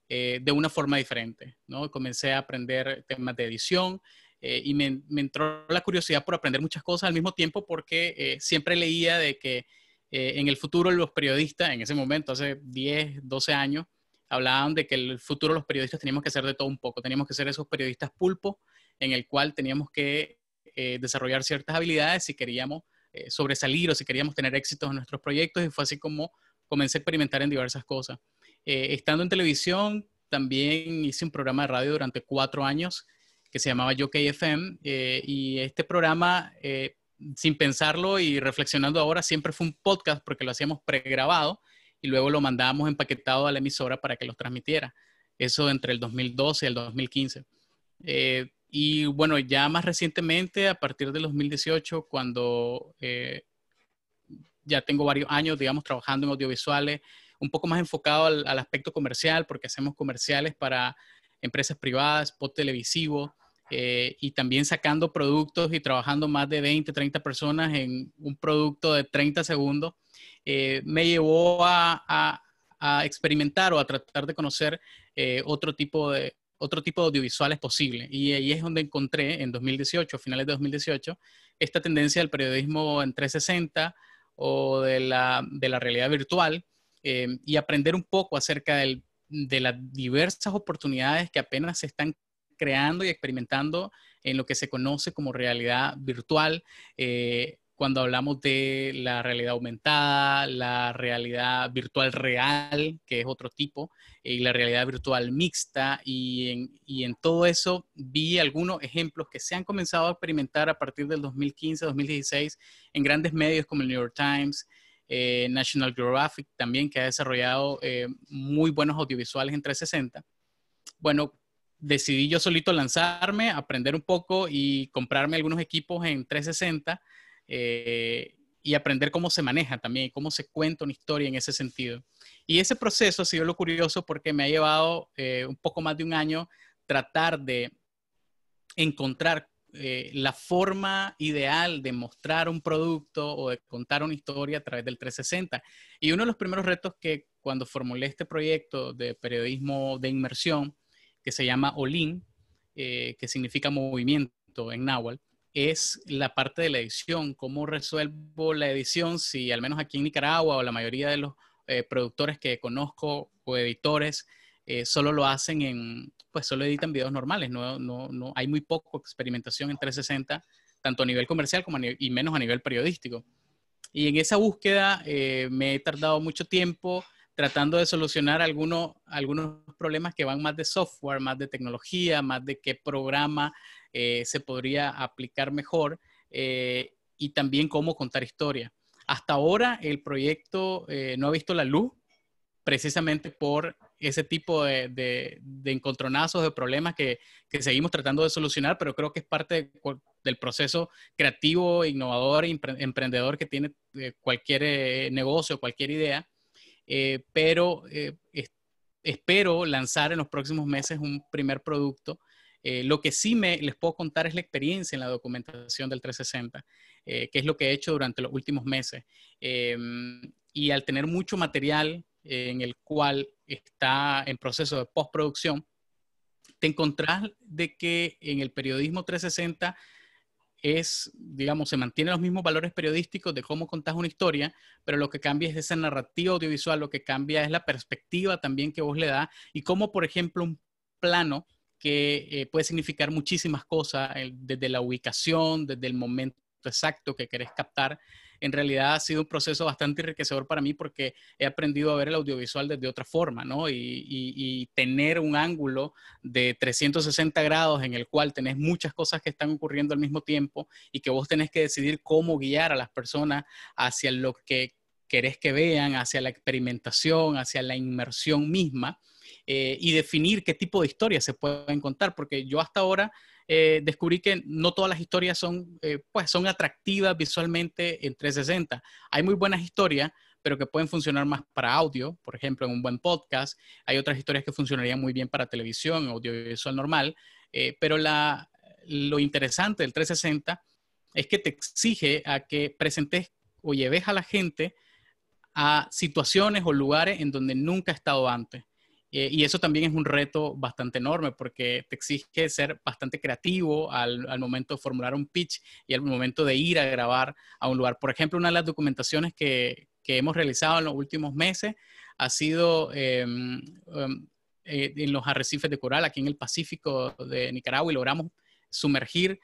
de una forma diferente, ¿no? Comencé a aprender temas de edición y me entró la curiosidad por aprender muchas cosas al mismo tiempo porque siempre leía de que en el futuro los periodistas, en ese momento, hace 10, 12 años, hablaban de que el futuro los periodistas teníamos que hacer de todo un poco. Teníamos que ser esos periodistas pulpo en el cual teníamos que desarrollar ciertas habilidades si queríamos sobresalir o si queríamos tener éxitos en nuestros proyectos, y fue así como comencé a experimentar en diversas cosas. Estando en televisión, también hice un programa de radio durante 4 años que se llamaba Jockey FM y este programa sin pensarlo y reflexionando ahora, siempre fue un podcast porque lo hacíamos pregrabado y luego lo mandábamos empaquetado a la emisora para que los transmitiera. Eso entre el 2012 y el 2015. Y bueno, ya más recientemente, a partir del 2018, cuando ya tengo varios años, digamos, trabajando en audiovisuales, un poco más enfocado al aspecto comercial, porque hacemos comerciales para empresas privadas, spot televisivo, y también sacando productos y trabajando más de 20, 30 personas en un producto de 30 segundos, me llevó a experimentar o a tratar de conocer otro tipo de audiovisuales posible. Y ahí es donde encontré en 2018, finales de 2018, esta tendencia del periodismo en 360 o de la realidad virtual, y aprender un poco acerca de las diversas oportunidades que apenas se están creando y experimentando en lo que se conoce como realidad virtual, cuando hablamos de la realidad aumentada, la realidad virtual real, que es otro tipo, y la realidad virtual mixta, y en todo eso vi algunos ejemplos que se han comenzado a experimentar a partir del 2015, 2016 en grandes medios como el New York Times, National Geographic también, que ha desarrollado muy buenos audiovisuales en 360. Bueno, decidí yo solito lanzarme, aprender un poco y comprarme algunos equipos en 360 y aprender cómo se maneja también, cómo se cuenta una historia en ese sentido. Y ese proceso ha sido lo curioso porque me ha llevado un poco más de un año tratar de encontrar la forma ideal de mostrar un producto o de contar una historia a través del 360. Y uno de los primeros retos que cuando formulé este proyecto de periodismo de inmersión, que se llama OLIN, que significa movimiento en náhuatl, es la parte de la edición. ¿Cómo resuelvo la edición si al menos aquí en Nicaragua o la mayoría de los productores que conozco o editores solo lo hacen pues solo editan videos normales, no hay muy poco experimentación en 360, tanto a nivel comercial como y menos a nivel periodístico. Y en esa búsqueda me he tardado mucho tiempo tratando de solucionar algunos problemas que van más de software, más de tecnología, más de qué programa se podría aplicar mejor y también cómo contar historia. Hasta ahora el proyecto no ha visto la luz precisamente por ese tipo de encontronazos, de problemas que seguimos tratando de solucionar, pero creo que es parte del proceso creativo, innovador e emprendedor que tiene cualquier negocio, cualquier idea. Pero espero lanzar en los próximos meses un primer producto. Lo que sí les puedo contar es la experiencia en la documentación del 360, que es lo que he hecho durante los últimos meses. Y al tener mucho material en el cual está en proceso de postproducción, te encontrás de que en el periodismo 360 digamos, se mantienen los mismos valores periodísticos de cómo contás una historia, pero lo que cambia es esa narrativa audiovisual, lo que cambia es la perspectiva también que vos le das y cómo, por ejemplo, un plano que puede significar muchísimas cosas, desde la ubicación, desde el momento exacto que querés captar, en realidad ha sido un proceso bastante enriquecedor para mí porque he aprendido a ver el audiovisual desde otra forma, ¿no? Y tener un ángulo de 360 grados en el cual tenés muchas cosas que están ocurriendo al mismo tiempo y que vos tenés que decidir cómo guiar a las personas hacia lo que querés que vean, hacia la experimentación, hacia la inmersión misma y definir qué tipo de historias se pueden contar, porque yo hasta ahora descubrí que no todas las historias son atractivas visualmente en 360. Hay muy buenas historias, pero que pueden funcionar más para audio, por ejemplo, en un buen podcast. Hay otras historias que funcionarían muy bien para televisión, audiovisual normal, pero lo interesante del 360 es que te exige a que presentes o lleves a la gente a situaciones o lugares en donde nunca ha estado antes. Y eso también es un reto bastante enorme porque te exige ser bastante creativo al momento de formular un pitch y al momento de ir a grabar a un lugar. Por ejemplo, una de las documentaciones que hemos realizado en los últimos meses ha sido en los arrecifes de coral aquí en el Pacífico de Nicaragua y logramos sumergir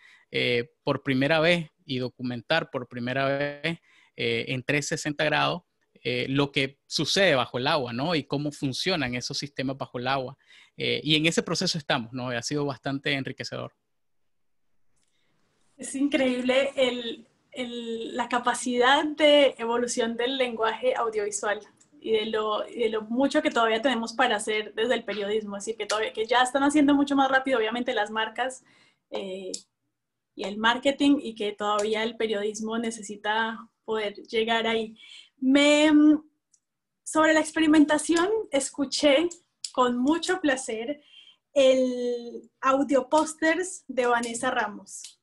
por primera vez y documentar por primera vez en 360 grados lo que sucede bajo el agua, ¿no? Y cómo funcionan esos sistemas bajo el agua. Y en ese proceso estamos, ¿no? Ha sido bastante enriquecedor. Es increíble la capacidad de evolución del lenguaje audiovisual y de lo mucho que todavía tenemos para hacer desde el periodismo. Así que ya están haciendo mucho más rápido, obviamente, las marcas y el marketing, y que todavía el periodismo necesita poder llegar ahí. Sobre la experimentación, escuché con mucho placer el audio pósters de Vanessa Ramos,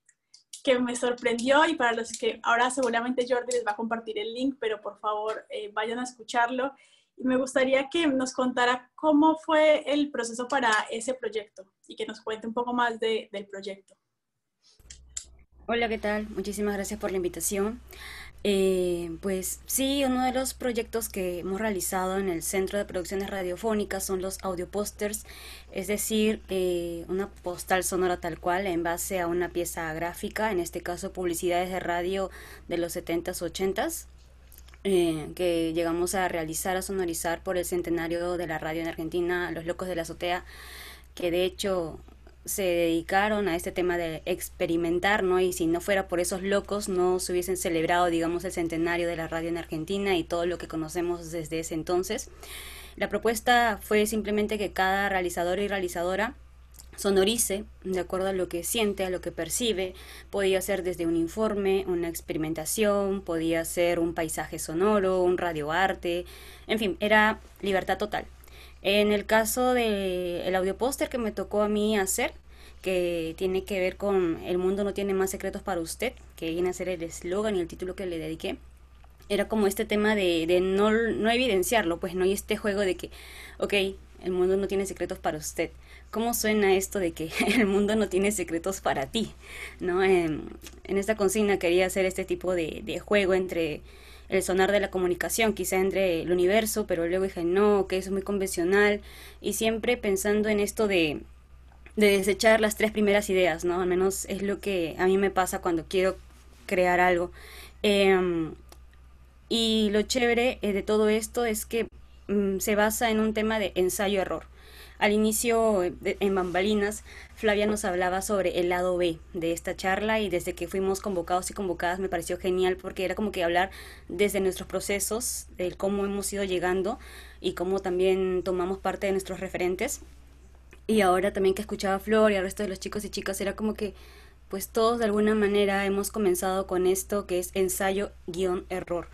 que me sorprendió, y para los que ahora seguramente Jordi les va a compartir el link, pero por favor vayan a escucharlo. Y me gustaría que nos contara cómo fue el proceso para ese proyecto y que nos cuente un poco más del proyecto. Hola, ¿qué tal? Muchísimas gracias por la invitación. Pues sí, uno de los proyectos que hemos realizado en el Centro de Producciones Radiofónicas son los audioposters, es decir, una postal sonora tal cual en base a una pieza gráfica, en este caso publicidades de radio de los 70s, 80s, que llegamos a realizar, a sonorizar por el centenario de la radio en Argentina, Los Locos de la Azotea, que de hecho se dedicaron a este tema de experimentar, ¿no? Y si no fuera por esos locos, no se hubiesen celebrado, digamos, el centenario de la radio en Argentina y todo lo que conocemos desde ese entonces. La propuesta fue simplemente que cada realizador y realizadora sonorice de acuerdo a lo que siente, a lo que percibe. Podía ser desde un informe, una experimentación, podía ser un paisaje sonoro, un radioarte, en fin, era libertad total. En el caso del audiopóster que me tocó a mí hacer, que tiene que ver con El mundo no tiene más secretos para usted, que viene a ser el eslogan y el título que le dediqué, era como este tema de no evidenciarlo, pues no hay este juego de que, ok, el mundo no tiene secretos para usted. ¿Cómo suena esto de que el mundo no tiene secretos para ti? ¿No? En esta consigna quería hacer este tipo de juego entre el sonar de la comunicación, quizá entre el universo, pero luego dije, no, que eso es muy convencional, y siempre pensando en esto de desechar las tres primeras ideas, ¿no? Al menos es lo que a mí me pasa cuando quiero crear algo. Y lo chévere de todo esto es que se basa en un tema de ensayo-error. Al inicio, en bambalinas, Flavia nos hablaba sobre el lado B de esta charla y desde que fuimos convocados y convocadas me pareció genial porque era como que hablar desde nuestros procesos, de cómo hemos ido llegando y cómo también tomamos parte de nuestros referentes. Y ahora también que escuchaba a Flor y al resto de los chicos y chicas, era como que pues todos de alguna manera hemos comenzado con esto que es ensayo-error.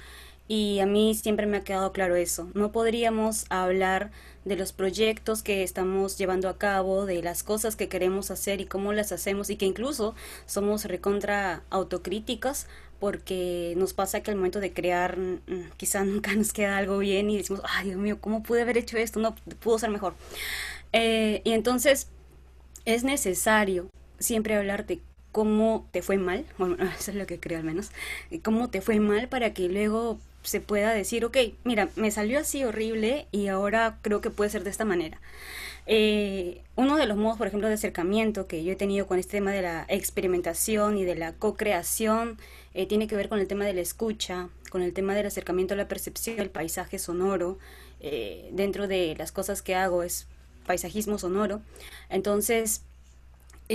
Y a mí siempre me ha quedado claro eso. No podríamos hablar de los proyectos que estamos llevando a cabo, de las cosas que queremos hacer y cómo las hacemos y que incluso somos recontra autocríticas porque nos pasa que al momento de crear quizá nunca nos queda algo bien y decimos, ay Dios mío, ¿cómo pude haber hecho esto? No, pudo ser mejor. Y entonces es necesario siempre hablar de cómo te fue mal, bueno, eso es lo que creo al menos, y cómo te fue mal para que luego se pueda decir, ok, mira, me salió así horrible y ahora creo que puede ser de esta manera. Uno de los modos, por ejemplo, de acercamiento que yo he tenido con este tema de la experimentación y de la co-creación tiene que ver con el tema de la escucha, con el tema del acercamiento a la percepción del paisaje sonoro. Dentro de las cosas que hago es paisajismo sonoro. Entonces,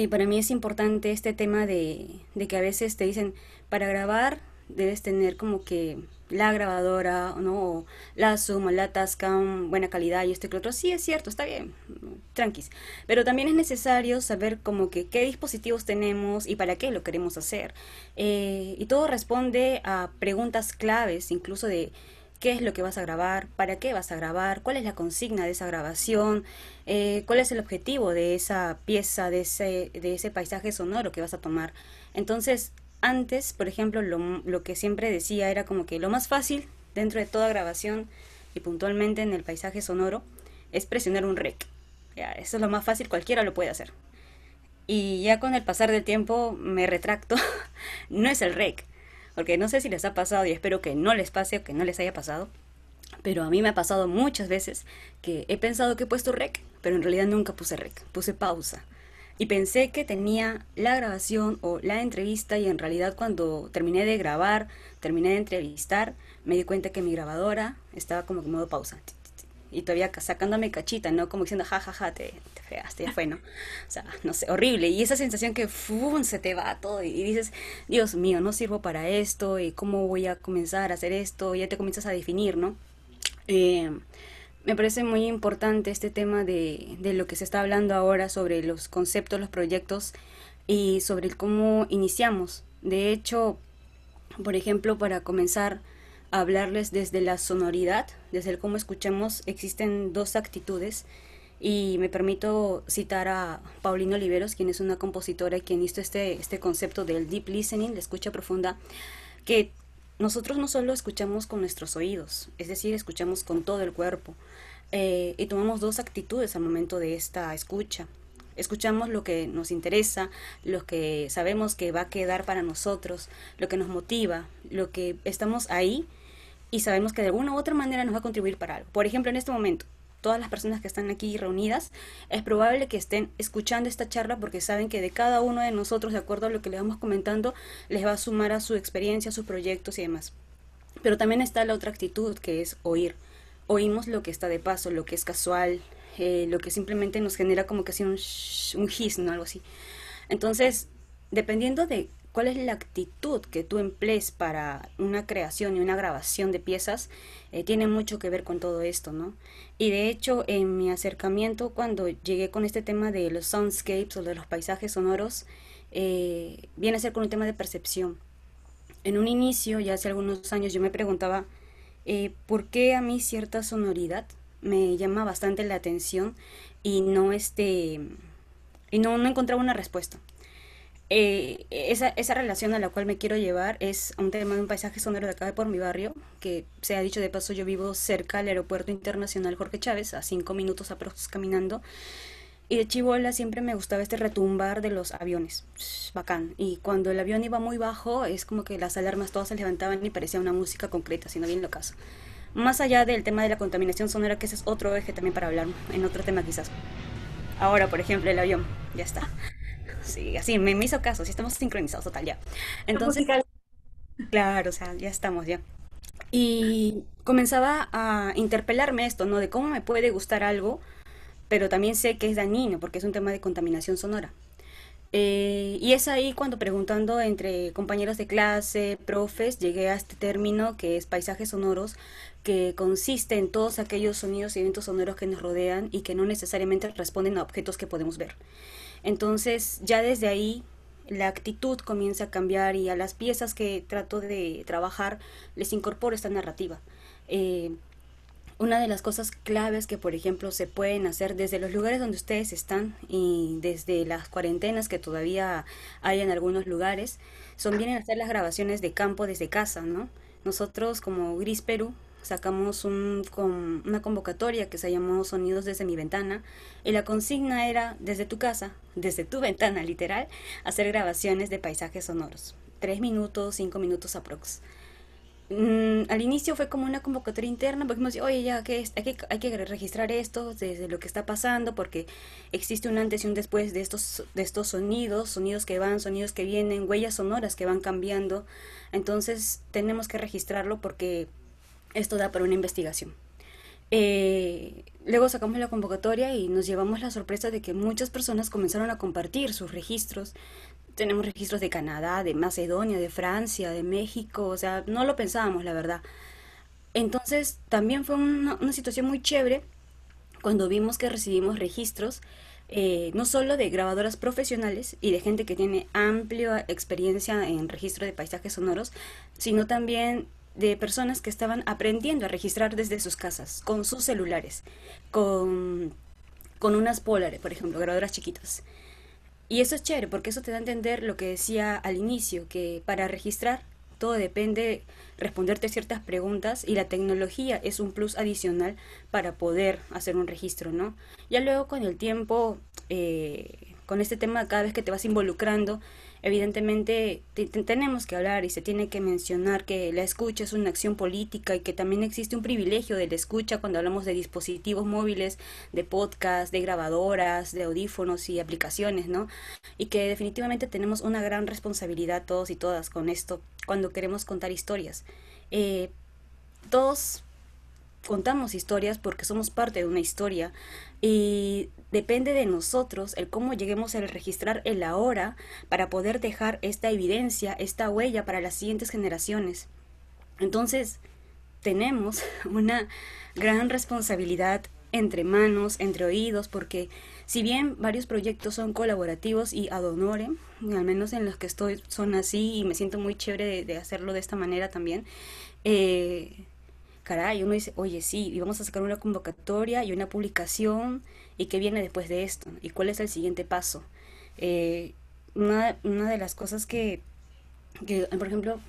para mí es importante este tema de que a veces te dicen, para grabar debes tener como que la grabadora, ¿no? O la Zoom, o la Tascam, buena calidad y esto y lo otro. Sí, es cierto, está bien, tranquis. Pero también es necesario saber como que qué dispositivos tenemos y para qué lo queremos hacer. Y todo responde a preguntas claves, incluso de qué es lo que vas a grabar, para qué vas a grabar, cuál es la consigna de esa grabación, cuál es el objetivo de esa pieza, de ese paisaje sonoro que vas a tomar. Entonces, antes, por ejemplo, lo que siempre decía era como que lo más fácil dentro de toda grabación y puntualmente en el paisaje sonoro es presionar un rec. Ya, eso es lo más fácil, cualquiera lo puede hacer. Y ya con el pasar del tiempo me retracto, no es el rec, porque no sé si les ha pasado y espero que no les pase o que no les haya pasado, pero a mí me ha pasado muchas veces que he pensado que he puesto rec, pero en realidad nunca puse rec, puse pausa. Y pensé que tenía la grabación o la entrevista y en realidad cuando terminé de grabar, terminé de entrevistar, me di cuenta que mi grabadora estaba como en modo pausa. Y todavía sacándome cachita, ¿no? Como diciendo, ja, ja, ja, te fregaste, ya fue, ¿no? O sea, no sé, horrible. Y esa sensación que se te va todo y dices, Dios mío, no sirvo para esto y cómo voy a comenzar a hacer esto, y ya te comienzas a definir, ¿no? Me parece muy importante este tema de lo que se está hablando ahora sobre los conceptos, los proyectos y sobre el cómo iniciamos. De hecho, por ejemplo, para comenzar a hablarles desde la sonoridad, desde el cómo escuchamos, existen dos actitudes y me permito citar a Paulina Oliveros, quien es una compositora y quien hizo este concepto del deep listening, la escucha profunda, que nosotros no solo escuchamos con nuestros oídos, es decir, escuchamos con todo el cuerpo y tomamos dos actitudes al momento de esta escucha. Escuchamos lo que nos interesa, lo que sabemos que va a quedar para nosotros, lo que nos motiva, lo que estamos ahí y sabemos que de alguna u otra manera nos va a contribuir para algo. Por ejemplo, en este momento, todas las personas que están aquí reunidas, es probable que estén escuchando esta charla porque saben que de cada uno de nosotros, de acuerdo a lo que les vamos comentando, les va a sumar a su experiencia, a sus proyectos y demás. Pero también está la otra actitud, que es oír. Oímos lo que está de paso, lo que es casual, lo que simplemente nos genera como que así un gis, ¿no? Algo así. Entonces, dependiendo de cuál es la actitud que tú emplees para una creación y una grabación de piezas, tiene mucho que ver con todo esto, ¿no? Y de hecho, en mi acercamiento, cuando llegué con este tema de los soundscapes o de los paisajes sonoros, viene a ser con un tema de percepción. En un inicio, ya hace algunos años, yo me preguntaba por qué a mí cierta sonoridad me llama bastante la atención y no no encontraba una respuesta. Esa relación a la cual me quiero llevar es un tema de un paisaje sonoro de acá de por mi barrio, que se ha dicho de paso, yo vivo cerca del aeropuerto internacional Jorge Chávez, a 5 minutos aproximadamente caminando, y de chibola siempre me gustaba este retumbar de los aviones, bacán, y cuando el avión iba muy bajo es como que las alarmas todas se levantaban y parecía una música concreta, sino bien locazo. Más allá del tema de la contaminación sonora, que ese es otro eje también para hablar, en otro tema quizás. Ahora, por ejemplo, el avión, ya está. Sí, así me hizo caso, sí estamos sincronizados, total, ya. Entonces, Musical. claro, o sea, ya estamos, ya. Y comenzaba a interpelarme esto, ¿no? De cómo me puede gustar algo, pero también sé que es dañino, porque es un tema de contaminación sonora. Y es ahí cuando preguntando entre compañeros de clase, profes, llegué a este término que es paisajes sonoros, que consiste en todos aquellos sonidos y eventos sonoros que nos rodean y que no necesariamente responden a objetos que podemos ver. Entonces, ya desde ahí la actitud comienza a cambiar y a las piezas que trato de trabajar les incorporo esta narrativa. Eh, una de las cosas claves que, por ejemplo, se pueden hacer desde los lugares donde ustedes están y desde las cuarentenas que todavía hay en algunos lugares, son vienen a hacer las grabaciones de campo desde casa, ¿no? Nosotros como Gris Perú sacamos una convocatoria que se llamó Sonidos desde mi ventana y la consigna era desde tu casa, desde tu ventana literal, hacer grabaciones de paisajes sonoros. 3 minutos, 5 minutos aprox. Al inicio fue como una convocatoria interna, porque dijimos, oye, ya que hay que registrar esto desde lo que está pasando, porque existe un antes y un después de estos sonidos que van, sonidos que vienen, huellas sonoras que van cambiando. Entonces tenemos que registrarlo porque esto da para una investigación. Luego sacamos la convocatoria y nos llevamos la sorpresa de que muchas personas comenzaron a compartir sus registros. Tenemos registros de Canadá, de Macedonia, de Francia, de México, o sea, no lo pensábamos, la verdad. Entonces, también fue una situación muy chévere cuando vimos que recibimos registros, no solo de grabadoras profesionales y de gente que tiene amplia experiencia en registro de paisajes sonoros, sino también de personas que estaban aprendiendo a registrar desde sus casas, con sus celulares, con unas Polaroid, por ejemplo, grabadoras chiquitas. Y eso es chévere porque eso te da a entender lo que decía al inicio, que para registrar todo depende de responderte ciertas preguntas y la tecnología es un plus adicional para poder hacer un registro, ¿no? Ya luego con el tiempo, con este tema cada vez que te vas involucrando, evidentemente tenemos que hablar y se tiene que mencionar que la escucha es una acción política y que también existe un privilegio de la escucha cuando hablamos de dispositivos móviles, de podcast, de grabadoras, de audífonos y aplicaciones, ¿no? Y que definitivamente tenemos una gran responsabilidad todos y todas con esto cuando queremos contar historias. Todos contamos historias porque somos parte de una historia y depende de nosotros el cómo lleguemos a registrar el ahora para poder dejar esta evidencia, esta huella para las siguientes generaciones. Entonces, tenemos una gran responsabilidad entre manos, entre oídos, porque si bien varios proyectos son colaborativos y ad honorem, al menos en los que estoy son así y me siento muy chévere de hacerlo de esta manera también, caray, uno dice, oye, sí, y vamos a sacar una convocatoria y una publicación, ¿y qué viene después de esto? ¿Y cuál es el siguiente paso? Una de las cosas por ejemplo,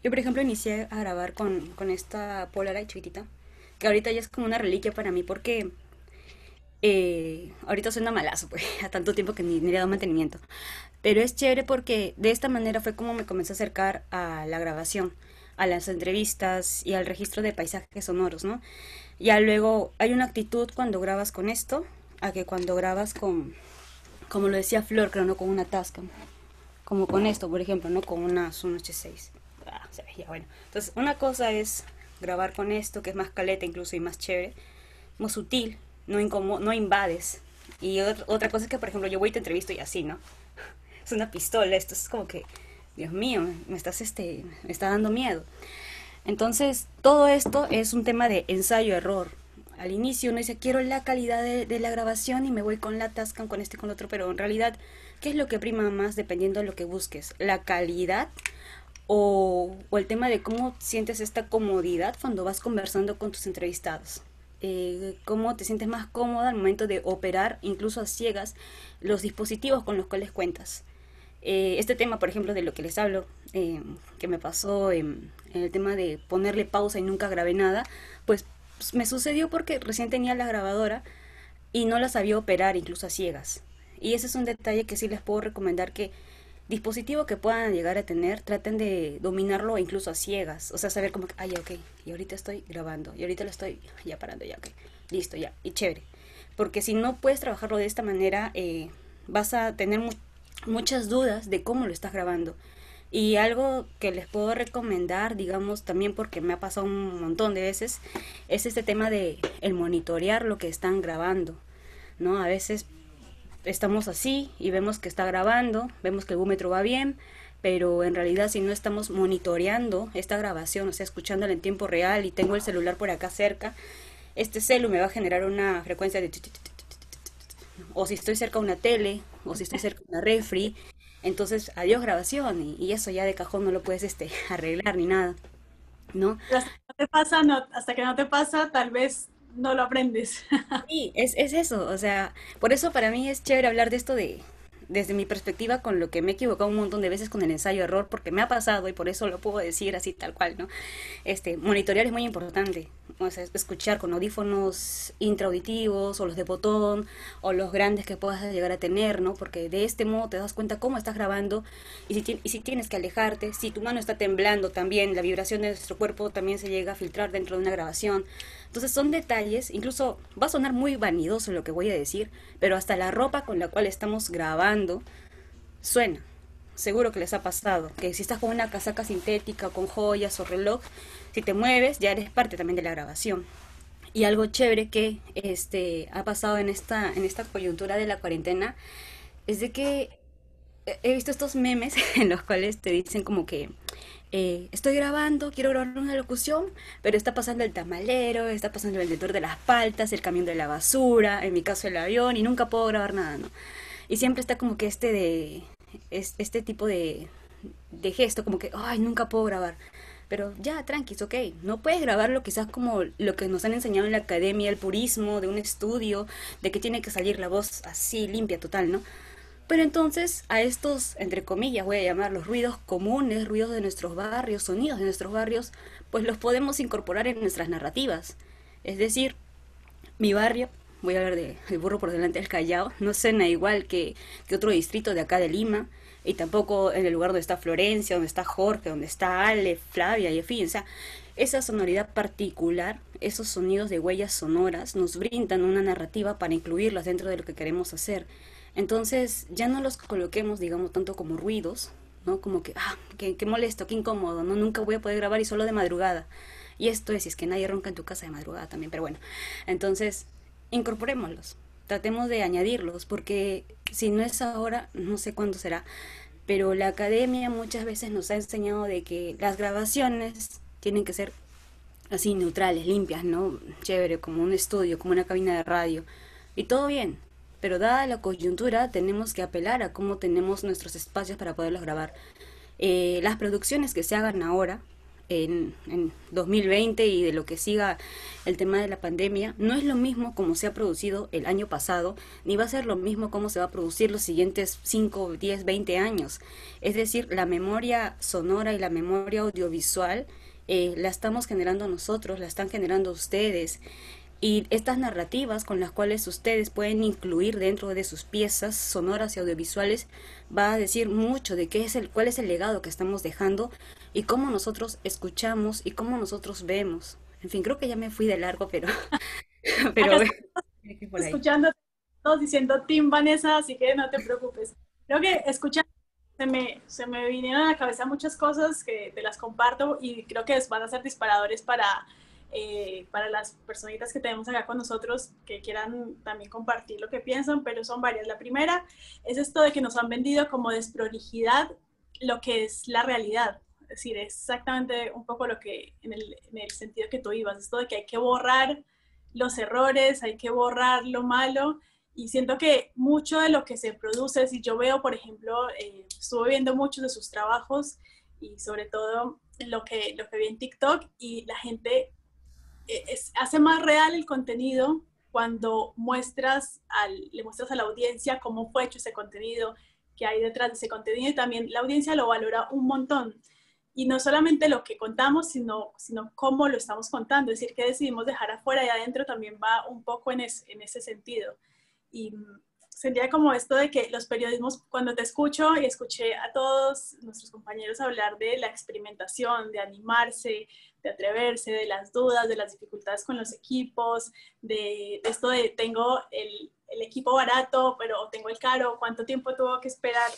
yo por ejemplo inicié a grabar con esta Polaroid chiquitita, que ahorita ya es como una reliquia para mí, porque Ahorita suena malazo, pues, a tanto tiempo que ni le he dado mantenimiento. Pero es chévere porque de esta manera fue como me comencé a acercar a la grabación, a las entrevistas y al registro de paisajes sonoros, ¿no? Ya luego hay una actitud cuando grabas con esto, a que cuando grabas con, como lo decía Flor, creo, no con una Tascam, como con esto, por ejemplo, no con una Zoom H6. O sea, ya bueno. Entonces, una cosa es grabar con esto, que es más caleta incluso y más chévere, más sutil, no invades. Y otra cosa es que, por ejemplo, yo voy y te entrevisto y así, ¿no? Es una pistola, esto es como que, Dios mío, me está dando miedo. Entonces, todo esto es un tema de ensayo-error. Al inicio uno dice, quiero la calidad de la grabación y me voy con la Tascam, con este y con otro, pero en realidad, ¿qué es lo que prima más dependiendo de lo que busques? ¿La calidad o el tema de cómo sientes esta comodidad cuando vas conversando con tus entrevistados? ¿Cómo te sientes más cómoda al momento de operar, incluso a ciegas, los dispositivos con los cuales cuentas? Este tema, por ejemplo, de lo que les hablo, que me pasó en el tema de ponerle pausa y nunca grabé nada, pues me sucedió porque recién tenía la grabadora y no la sabía operar incluso a ciegas. Y ese es un detalle que sí les puedo recomendar, que dispositivo que puedan llegar a tener, traten de dominarlo incluso a ciegas. O sea, saber como que, ya, ok, y ahorita estoy grabando, y ahorita lo estoy ya parando, ya, ok, listo, ya, y chévere. Porque si no puedes trabajarlo de esta manera, vas a tener muchas dudas de cómo lo estás grabando. Y algo que les puedo recomendar, digamos, también porque me ha pasado un montón de veces, es este tema de el monitorear lo que están grabando, ¿no? A veces estamos así y vemos que está grabando, vemos que el búmetro va bien, pero en realidad si no estamos monitoreando esta grabación, o sea, escuchándola en tiempo real y tengo el celular por acá cerca, este celu me va a generar una frecuencia de... O si estoy cerca de una tele, o si estoy cerca de una refri, entonces adiós grabación, y eso ya de cajón no lo puedes arreglar ni nada, ¿no? Pero hasta que no te pasa, hasta que no te pasa, tal vez no lo aprendes. Sí, es eso, o sea, por eso para mí es chévere hablar de esto desde mi perspectiva, con lo que me he equivocado un montón de veces con el ensayo-error, porque me ha pasado y por eso lo puedo decir así tal cual, ¿no? Monitorear es muy importante, o sea, escuchar con audífonos intraauditivos o los de botón o los grandes que puedas llegar a tener, ¿no? Porque de este modo te das cuenta cómo estás grabando y si tienes que alejarte, si tu mano está temblando también, la vibración de nuestro cuerpo también se llega a filtrar dentro de una grabación. Entonces son detalles, incluso va a sonar muy vanidoso lo que voy a decir, pero hasta la ropa con la cual estamos grabando suena. Seguro que les ha pasado, que si estás con una casaca sintética, con joyas o reloj, si te mueves ya eres parte también de la grabación. Y algo chévere que ha pasado en esta coyuntura de la cuarentena es de que he visto estos memes en los cuales te dicen como que estoy grabando, quiero grabar una locución, pero está pasando el tamalero, está pasando el vendedor de las paltas, el camión de la basura, en mi caso el avión, y nunca puedo grabar nada, ¿no? Y siempre está como que este tipo de gesto, como que, ay, nunca puedo grabar. Pero ya, tranquis, ok, no puedes grabarlo quizás como lo que nos han enseñado en la academia, el purismo de un estudio, de que tiene que salir la voz así, limpia, total, ¿no? Pero entonces a estos, entre comillas, voy a llamar los ruidos comunes, ruidos de nuestros barrios, sonidos de nuestros barrios, pues los podemos incorporar en nuestras narrativas. Es decir, mi barrio, voy a hablar del burro por delante del Callao, no suena igual que otro distrito de acá de Lima, y tampoco en el lugar donde está Florencia, donde está Jorge, donde está Ale, Flavia y en fin. O sea, esa sonoridad particular, esos sonidos de huellas sonoras nos brindan una narrativa para incluirlas dentro de lo que queremos hacer. Entonces ya no los coloquemos, digamos, tanto como ruidos, ¿no? Como que, qué molesto, qué incómodo, ¿no? Nunca voy a poder grabar y solo de madrugada. Y esto es, si es que nadie ronca en tu casa de madrugada también, pero bueno. Entonces, incorporémoslos, tratemos de añadirlos, porque si no es ahora, no sé cuándo será, pero la academia muchas veces nos ha enseñado de que las grabaciones tienen que ser así neutrales, limpias, ¿no? Chévere, como un estudio, como una cabina de radio, y todo bien. Pero dada la coyuntura, tenemos que apelar a cómo tenemos nuestros espacios para poderlos grabar. Las producciones que se hagan ahora, en 2020 y de lo que siga el tema de la pandemia, no es lo mismo como se ha producido el año pasado, ni va a ser lo mismo como se va a producir los siguientes 5, 10, 20 años. Es decir, la memoria sonora y la memoria audiovisual la estamos generando nosotros, la están generando ustedes. Y estas narrativas con las cuales ustedes pueden incluir dentro de sus piezas sonoras y audiovisuales va a decir mucho de cuál es el legado que estamos dejando y cómo nosotros escuchamos y cómo nosotros vemos. En fin, creo que ya me fui de largo, pero pero por ahí. Escuchando todos diciendo Team Vanessa, así que no te preocupes. Creo que escuchando se me vinieron a la cabeza muchas cosas que te las comparto y creo que van a ser disparadores para las personitas que tenemos acá con nosotros que quieran también compartir lo que piensan, pero son varias. La primera es esto de que nos han vendido como desprolijidad lo que es la realidad. Es decir, es exactamente un poco lo que en el sentido que tú ibas, esto de que hay que borrar los errores, hay que borrar lo malo, y siento que mucho de lo que se produce, si yo veo, por ejemplo, estuve viendo muchos de sus trabajos y sobre todo lo que vi en TikTok, y la gente hace más real el contenido cuando le muestras a la audiencia cómo fue hecho ese contenido, qué hay detrás de ese contenido, y también la audiencia lo valora un montón. Y no solamente lo que contamos, sino cómo lo estamos contando, es decir, que decidimos dejar afuera y adentro también va un poco en ese sentido. Y sentía como esto de que los periodismos, cuando te escucho y escuché a todos nuestros compañeros hablar de la experimentación, de animarse, de atreverse, de las dudas, de las dificultades con los equipos, de esto de tengo el equipo barato, pero tengo el caro, cuánto tiempo tuvo que esperar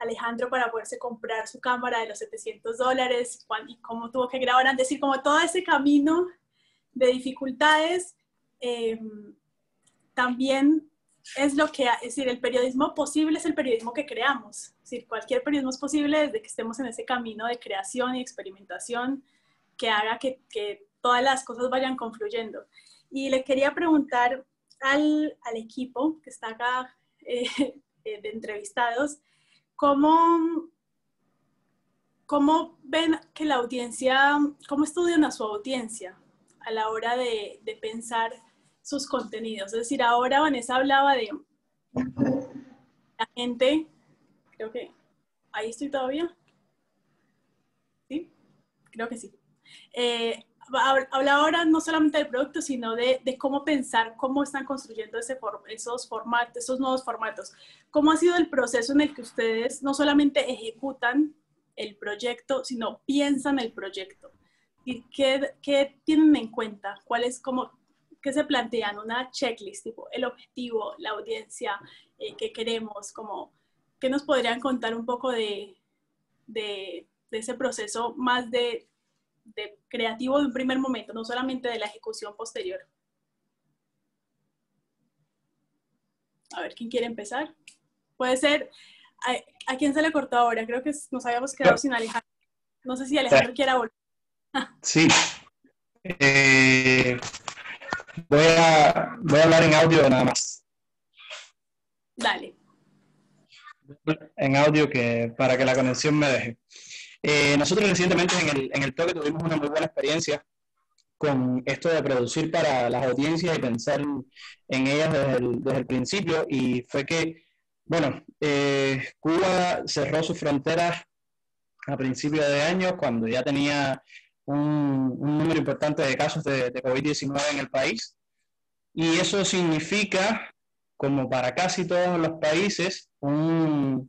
Alejandro para poderse comprar su cámara de los $700 y cómo tuvo que grabar, es decir, como todo ese camino de dificultades, también es decir, el periodismo posible es el periodismo que creamos. Es decir, cualquier periodismo es posible desde que estemos en ese camino de creación y experimentación que haga que todas las cosas vayan confluyendo. Y le quería preguntar al equipo que está acá de entrevistados, ¿cómo ven que la audiencia, cómo estudian a su audiencia a la hora de pensar sus contenidos? Es decir, ahora Vanessa hablaba de la gente, creo que, ¿ahí estoy todavía? ¿Sí? Creo que sí. Habla ahora no solamente del producto, sino de cómo pensar, cómo están construyendo esos nuevos formatos. ¿Cómo ha sido el proceso en el que ustedes no solamente ejecutan el proyecto, sino piensan el proyecto? ¿Y qué tienen en cuenta? ¿Qué se plantean? Una checklist, tipo el objetivo, la audiencia, qué queremos, ¿qué nos podrían contar un poco de ese proceso más de creativo de un primer momento, no solamente de la ejecución posterior? A ver, ¿quién quiere empezar? Puede ser, ¿a quién se le cortó ahora? Creo que nos habíamos quedado sin Alejandro. No sé si Alejandro quiera volver. Sí. Voy a hablar en audio nada más. Dale. En audio para que la conexión me deje. Nosotros recientemente en el Toque tuvimos una muy buena experiencia con esto de producir para las audiencias y pensar en ellas desde el principio, y fue que, bueno, Cuba cerró sus fronteras a principios de año cuando ya tenía un número importante de casos de COVID-19 en el país, y eso significa, como para casi todos los países, un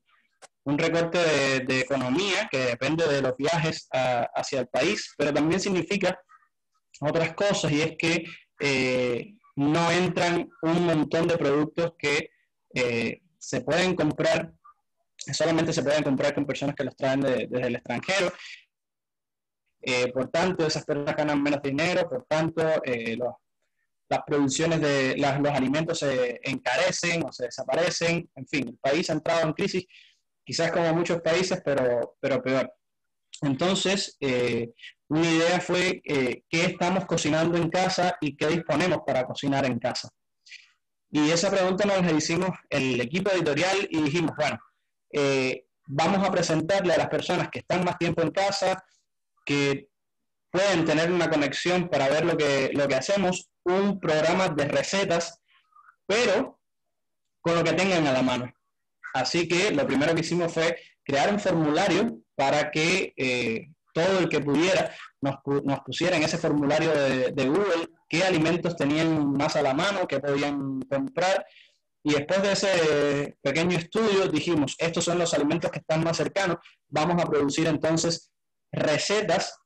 recorte de economía que depende de los viajes hacia el país, pero también significa otras cosas, y es que no entran un montón de productos que se pueden comprar, solamente se pueden comprar con personas que los traen desde el extranjero. Por tanto, esas personas ganan menos dinero, por tanto, las producciones de los alimentos se encarecen o se desaparecen. En fin, el país ha entrado en crisis, quizás como muchos países, pero peor. Entonces, una idea fue qué estamos cocinando en casa y qué disponemos para cocinar en casa. Y esa pregunta nos la hicimos el equipo editorial y dijimos, bueno, vamos a presentarle a las personas que están más tiempo en casa, que pueden tener una conexión para ver lo que hacemos, un programa de recetas, pero con lo que tengan a la mano. Así que lo primero que hicimos fue crear un formulario para que todo el que pudiera nos pusiera en ese formulario de Google qué alimentos tenían más a la mano, qué podían comprar. Y después de ese pequeño estudio dijimos, estos son los alimentos que están más cercanos, vamos a producir entonces recetas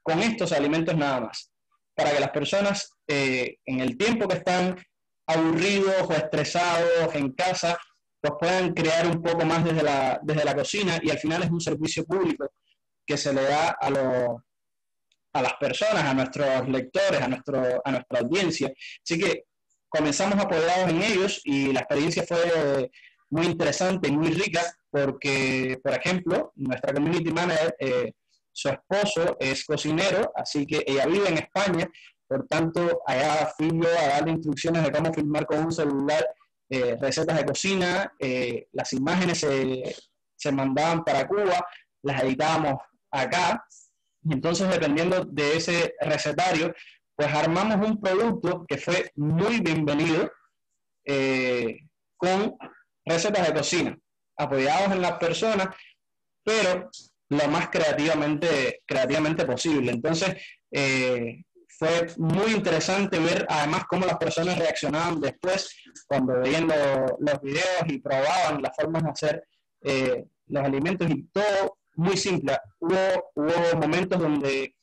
con estos alimentos nada más, para que las personas en el tiempo que están aburridos o estresados en casa, pues puedan crear un poco más desde la cocina, y al final es un servicio público que se le da a las personas, a nuestros lectores, a nuestra audiencia. Así que comenzamos apoyados en ellos y la experiencia fue muy interesante y muy rica porque, por ejemplo, nuestra community manager, su esposo es cocinero, así que ella vive en España, por tanto, allá fui yo a darle instrucciones de cómo filmar con un celular recetas de cocina, las imágenes se mandaban para Cuba, las editábamos acá, y entonces dependiendo de ese recetario, pues armamos un producto que fue muy bienvenido con recetas de cocina, apoyados en las personas, pero lo más creativamente posible. Entonces, fue muy interesante ver además cómo las personas reaccionaban después cuando veían los videos y probaban las formas de hacer los alimentos, y todo muy simple. Hubo momentos donde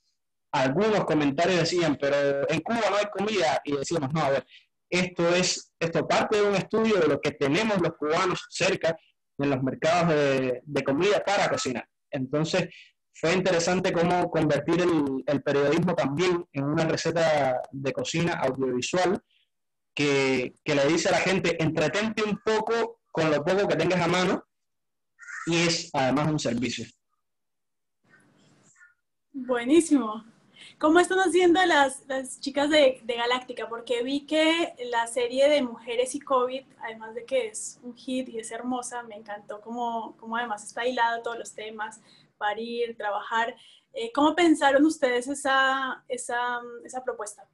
algunos comentarios decían, pero en Cuba no hay comida, y decíamos, no, a ver, esto parte de un estudio de lo que tenemos los cubanos cerca en los mercados de comida para cocinar. Entonces, fue interesante cómo convertir el periodismo también en una receta de cocina audiovisual que le dice a la gente, entretente un poco con lo poco que tengas a mano, y es además un servicio. Buenísimo. ¿Cómo están haciendo las chicas de Galáctica? Porque vi que la serie de Mujeres y COVID, además de que es un hit y es hermosa, me encantó cómo además está hilado todos los temas, parir, trabajar. ¿Cómo pensaron ustedes esa propuesta?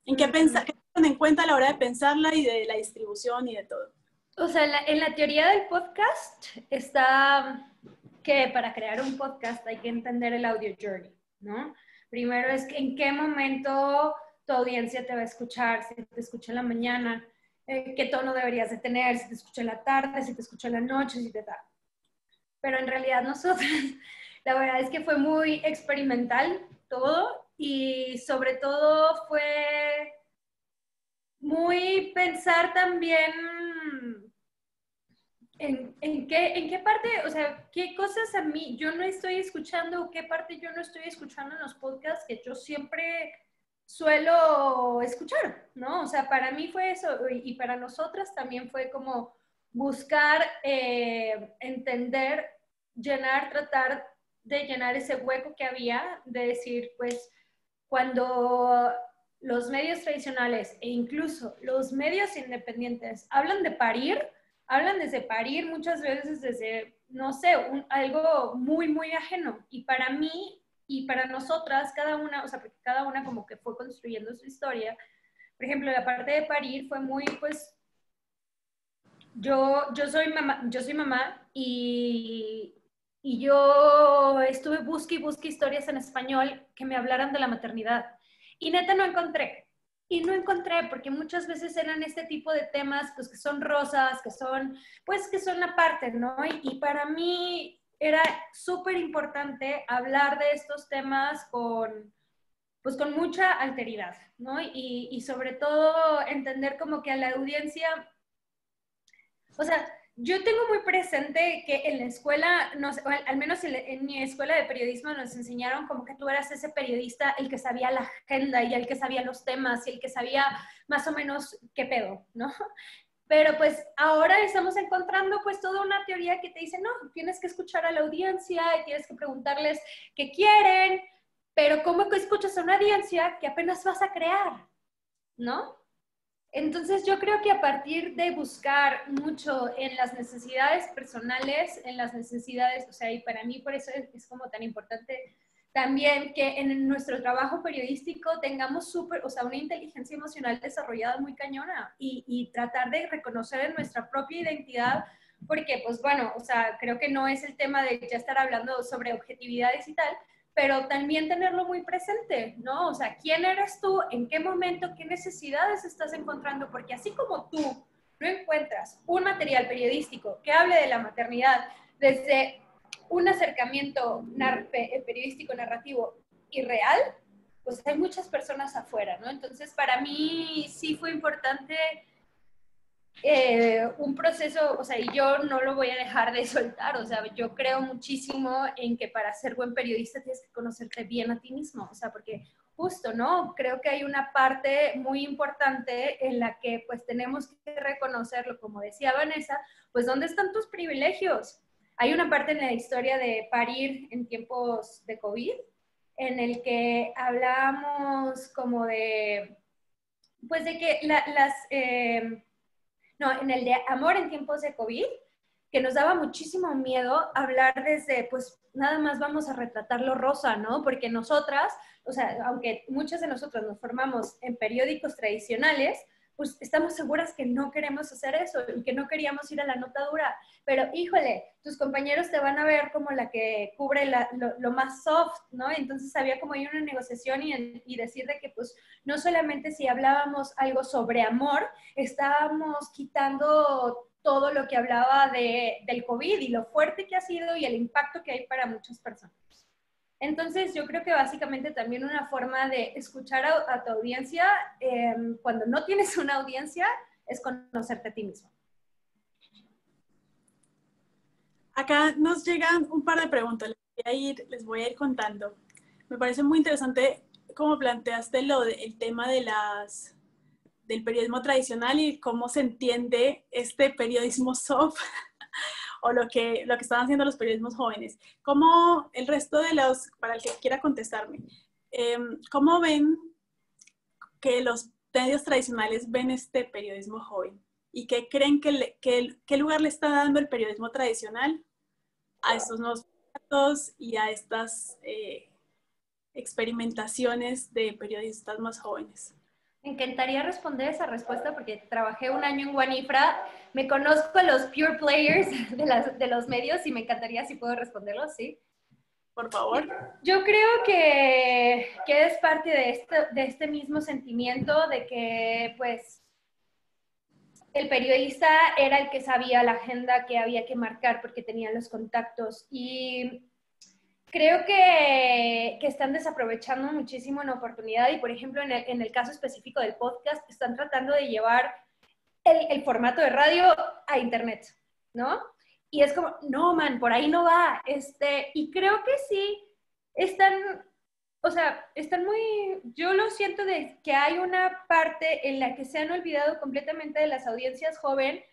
¿En qué pensaron en cuenta a la hora de pensarla y de la distribución y de todo? O sea, en la teoría del podcast está que para crear un podcast hay que entender el audio journey, ¿no? Primero es que en qué momento tu audiencia te va a escuchar, si te escucha en la mañana, qué tono deberías de tener, si te escucha en la tarde, si te escucha en la noche, si te da. Pero en realidad nosotros, la verdad es que fue muy experimental todo, y sobre todo fue muy pensar también en qué parte, o sea, qué cosas a mí yo no estoy escuchando, qué parte yo no estoy escuchando en los podcasts que yo siempre suelo escuchar, ¿no? O sea, para mí fue eso, y para nosotras también fue como buscar entender, tratar de llenar ese hueco que había, de decir, pues, cuando los medios tradicionales e incluso los medios independientes hablan desde parir muchas veces desde, no sé, algo muy, muy ajeno. Y para mí y para nosotras, cada una, o sea, porque cada una como que fue construyendo su historia. Por ejemplo, la parte de parir fue muy, pues, yo soy mamá y yo estuve busque historias en español que me hablaran de la maternidad. Y neta no encontré. Y no encontré porque muchas veces eran este tipo de temas, pues que son rosas, que son la parte, ¿no? Y para mí era súper importante hablar de estos temas con mucha alteridad, ¿no? Y sobre todo entender como que a la audiencia, o sea, yo tengo muy presente que en la escuela, al menos en mi escuela de periodismo nos enseñaron como que tú eras ese periodista, el que sabía la agenda y el que sabía los temas y el que sabía más o menos qué pedo, ¿no? Pero pues ahora estamos encontrando pues toda una teoría que te dice, no, tienes que escuchar a la audiencia y tienes que preguntarles qué quieren, pero ¿cómo que escuchas a una audiencia que apenas vas a crear, ¿no? Entonces yo creo que a partir de buscar mucho en las necesidades personales, en las necesidades, o sea, y para mí por eso es como tan importante también que en nuestro trabajo periodístico tengamos una inteligencia emocional desarrollada muy cañona y tratar de reconocer en nuestra propia identidad, porque pues bueno, o sea, creo que no es el tema de ya estar hablando sobre objetividades y tal, pero también tenerlo muy presente, ¿no? O sea, ¿quién eres tú? ¿En qué momento? ¿Qué necesidades estás encontrando? Porque así como tú no encuentras un material periodístico que hable de la maternidad desde un acercamiento periodístico narrativo y real, pues hay muchas personas afuera, ¿no? Entonces, para mí sí fue importante un proceso, o sea, y yo no lo voy a dejar de soltar, o sea, yo creo muchísimo en que para ser buen periodista tienes que conocerte bien a ti mismo, o sea, porque justo, ¿no? Creo que hay una parte muy importante en la que pues tenemos que reconocerlo, como decía Vanessa, pues ¿dónde están tus privilegios? Hay una parte en la historia de parir en tiempos de COVID, en el que hablamos como de, pues de que no, en el de amor en tiempos de COVID, que nos daba muchísimo miedo hablar desde, pues nada más vamos a retratar lo rosa, ¿no? Porque nosotras, o sea, aunque muchas de nosotras nos formamos en periódicos tradicionales, pues estamos seguras que no queremos hacer eso y que no queríamos ir a la nota dura. Pero, híjole, tus compañeros te van a ver como la que cubre lo más soft, ¿no? Entonces había como ahí una negociación y decir de que, pues, no solamente si hablábamos algo sobre amor, estábamos quitando todo lo que hablaba del COVID y lo fuerte que ha sido y el impacto que hay para muchas personas. Entonces, yo creo que básicamente también una forma de escuchar a tu audiencia cuando no tienes una audiencia es conocerte a ti mismo. Acá nos llegan un par de preguntas, les voy a ir contando. Me parece muy interesante cómo planteaste el tema de del periodismo tradicional y cómo se entiende este periodismo soft o lo que están haciendo los periodismos jóvenes. ¿Cómo el resto de para el que quiera contestarme, cómo ven que los medios tradicionales ven este periodismo joven? ¿Y qué creen qué lugar le está dando el periodismo tradicional a estos nuevos formatos y a estas experimentaciones de periodistas más jóvenes? Me encantaría responder esa respuesta porque trabajé un año en Wanifra, me conozco a los pure players de los medios y me encantaría si puedo responderlo, ¿sí? Por favor. Yo creo que es parte de este mismo sentimiento de que, pues, el periodista era el que sabía la agenda que había que marcar porque tenía los contactos y creo que están desaprovechando muchísimo una oportunidad y, por ejemplo, en el caso específico del podcast, están tratando de llevar el formato de radio a internet, ¿no? Y es como, no, man, por ahí no va. Y creo que sí, o sea, están muy, yo lo siento de que hay una parte en la que se han olvidado completamente de las audiencias jóvenes.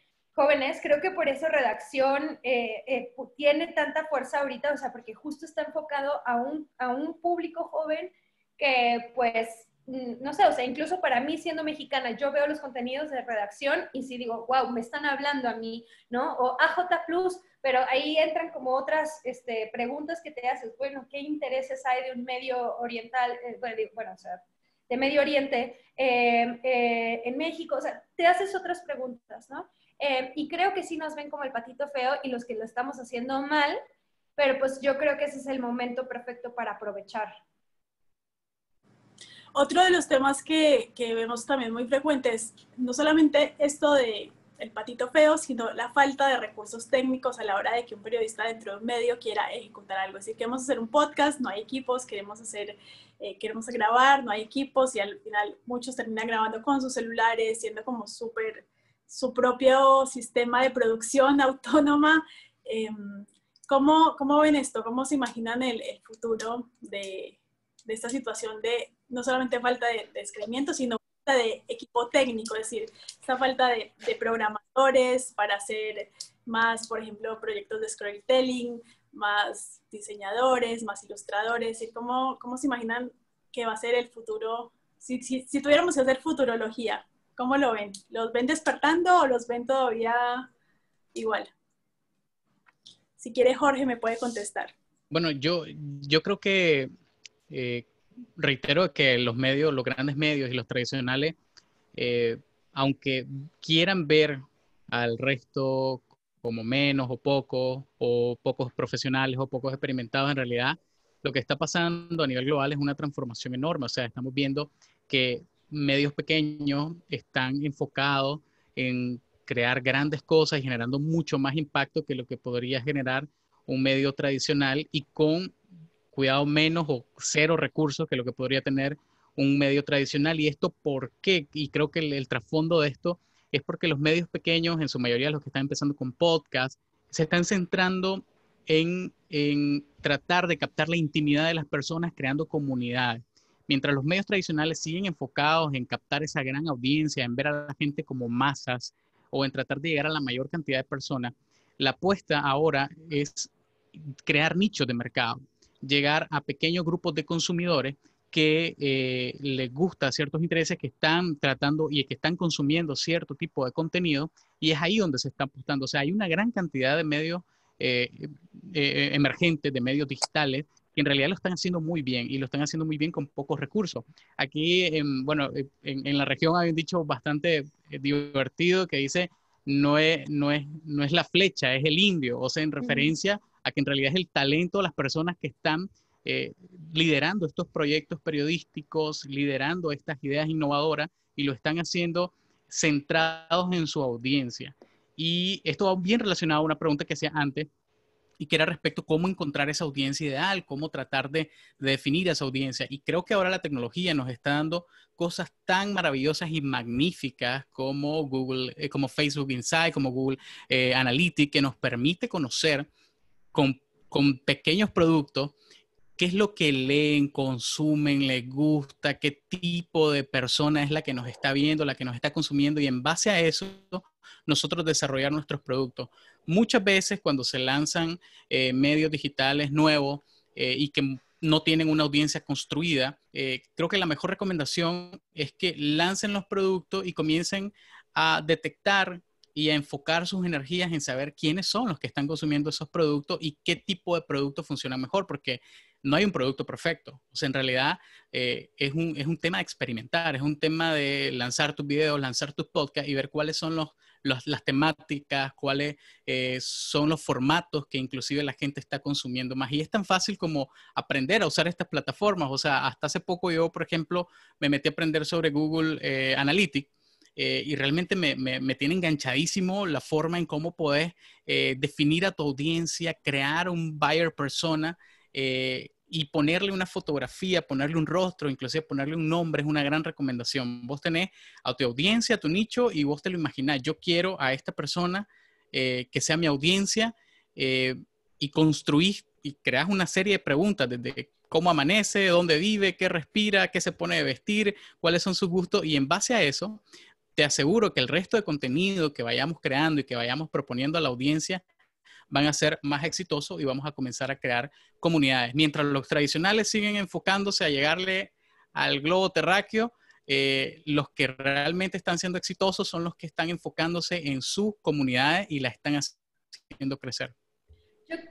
Creo que por eso Redacción tiene tanta fuerza ahorita, o sea, porque justo está enfocado a un público joven que, pues, no sé, o sea, incluso para mí siendo mexicana, yo veo los contenidos de Redacción y sí digo, wow, me están hablando a mí, ¿no? O AJ Plus, pero ahí entran como otras preguntas que te haces, bueno, ¿qué intereses hay de un medio oriental, bueno, o sea, de Medio Oriente en México? O sea, te haces otras preguntas, ¿no? Y creo que sí nos ven como el patito feo y los que lo estamos haciendo mal, pero pues yo creo que ese es el momento perfecto para aprovechar. Otro de los temas que vemos también muy frecuentes, no solamente esto de el patito feo, sino la falta de recursos técnicos a la hora de que un periodista dentro de un medio quiera ejecutar algo. Es decir, queremos hacer un podcast, no hay equipos, queremos grabar, no hay equipos y al final muchos terminan grabando con sus celulares, siendo como su propio sistema de producción autónoma. ¿Cómo ven esto? ¿Cómo se imaginan el futuro de esta situación de no solamente falta de descreimiento, sino falta de equipo técnico? Es decir, esta falta de programadores para hacer más, por ejemplo, proyectos de storytelling, más diseñadores, más ilustradores. ¿Y cómo se imaginan que va a ser el futuro? Si tuviéramos que hacer futurología, ¿cómo lo ven? ¿Los ven despertando o los ven todavía igual? Si quiere, Jorge me puede contestar. Bueno, yo creo que reitero que los medios, los grandes medios y los tradicionales, aunque quieran ver al resto como menos o pocos profesionales o pocos experimentados, en realidad lo que está pasando a nivel global es una transformación enorme. O sea, estamos viendo que medios pequeños están enfocados en crear grandes cosas y generando mucho más impacto que lo que podría generar un medio tradicional y con cuidado menos o cero recursos que lo que podría tener un medio tradicional. ¿Y esto por qué? Y creo que el trasfondo de esto es porque los medios pequeños, en su mayoría los que están empezando con podcast, se están centrando en tratar de captar la intimidad de las personas creando comunidades. Mientras los medios tradicionales siguen enfocados en captar esa gran audiencia, en ver a la gente como masas o en tratar de llegar a la mayor cantidad de personas, la apuesta ahora es crear nichos de mercado, llegar a pequeños grupos de consumidores que les gusta ciertos intereses, que están tratando y que están consumiendo cierto tipo de contenido, y es ahí donde se está apostando. O sea, hay una gran cantidad de medios emergentes, de medios digitales, que en realidad lo están haciendo muy bien y lo están haciendo muy bien con pocos recursos. Aquí, en la región hay un dicho bastante divertido que dice, no es la flecha, es el indio, o sea, en referencia a que en realidad es el talento de las personas que están liderando estos proyectos periodísticos, liderando estas ideas innovadoras y lo están haciendo centrados en su audiencia. Y esto va bien relacionado a una pregunta que hacía antes y que era respecto a cómo encontrar esa audiencia ideal, cómo tratar de definir esa audiencia. Y creo que ahora la tecnología nos está dando cosas tan maravillosas y magníficas como Google, como Facebook Insight, como Google Analytics, que nos permite conocer con pequeños productos qué es lo que leen, consumen, les gusta, qué tipo de persona es la que nos está viendo, la que nos está consumiendo, y en base a eso nosotros desarrollar nuestros productos. Muchas veces cuando se lanzan medios digitales nuevos y que no tienen una audiencia construida, creo que la mejor recomendación es que lancen los productos y comiencen a detectar y a enfocar sus energías en saber quiénes son los que están consumiendo esos productos y qué tipo de producto funciona mejor, porque no hay un producto perfecto. O sea, en realidad es un tema de experimentar, es un tema de lanzar tus videos, lanzar tus podcasts y ver cuáles son las temáticas, cuáles son los formatos que inclusive la gente está consumiendo más. Y es tan fácil como aprender a usar estas plataformas. O sea, hasta hace poco yo, por ejemplo, me metí a aprender sobre Google Analytics. Y realmente me tiene enganchadísimo la forma en cómo podés definir a tu audiencia, crear un buyer persona y ponerle una fotografía, ponerle un rostro, inclusive ponerle un nombre, es una gran recomendación. Vos tenés a tu audiencia, a tu nicho, y vos te lo imaginás. Yo quiero a esta persona que sea mi audiencia, y construís y creás una serie de preguntas desde cómo amanece, dónde vive, qué respira, qué se pone de vestir, cuáles son sus gustos, y en base a eso te aseguro que el resto de contenido que vayamos creando y que vayamos proponiendo a la audiencia van a ser más exitosos y vamos a comenzar a crear comunidades. Mientras los tradicionales siguen enfocándose a llegarle al globo terráqueo, los que realmente están siendo exitosos son los que están enfocándose en sus comunidades y las están haciendo crecer.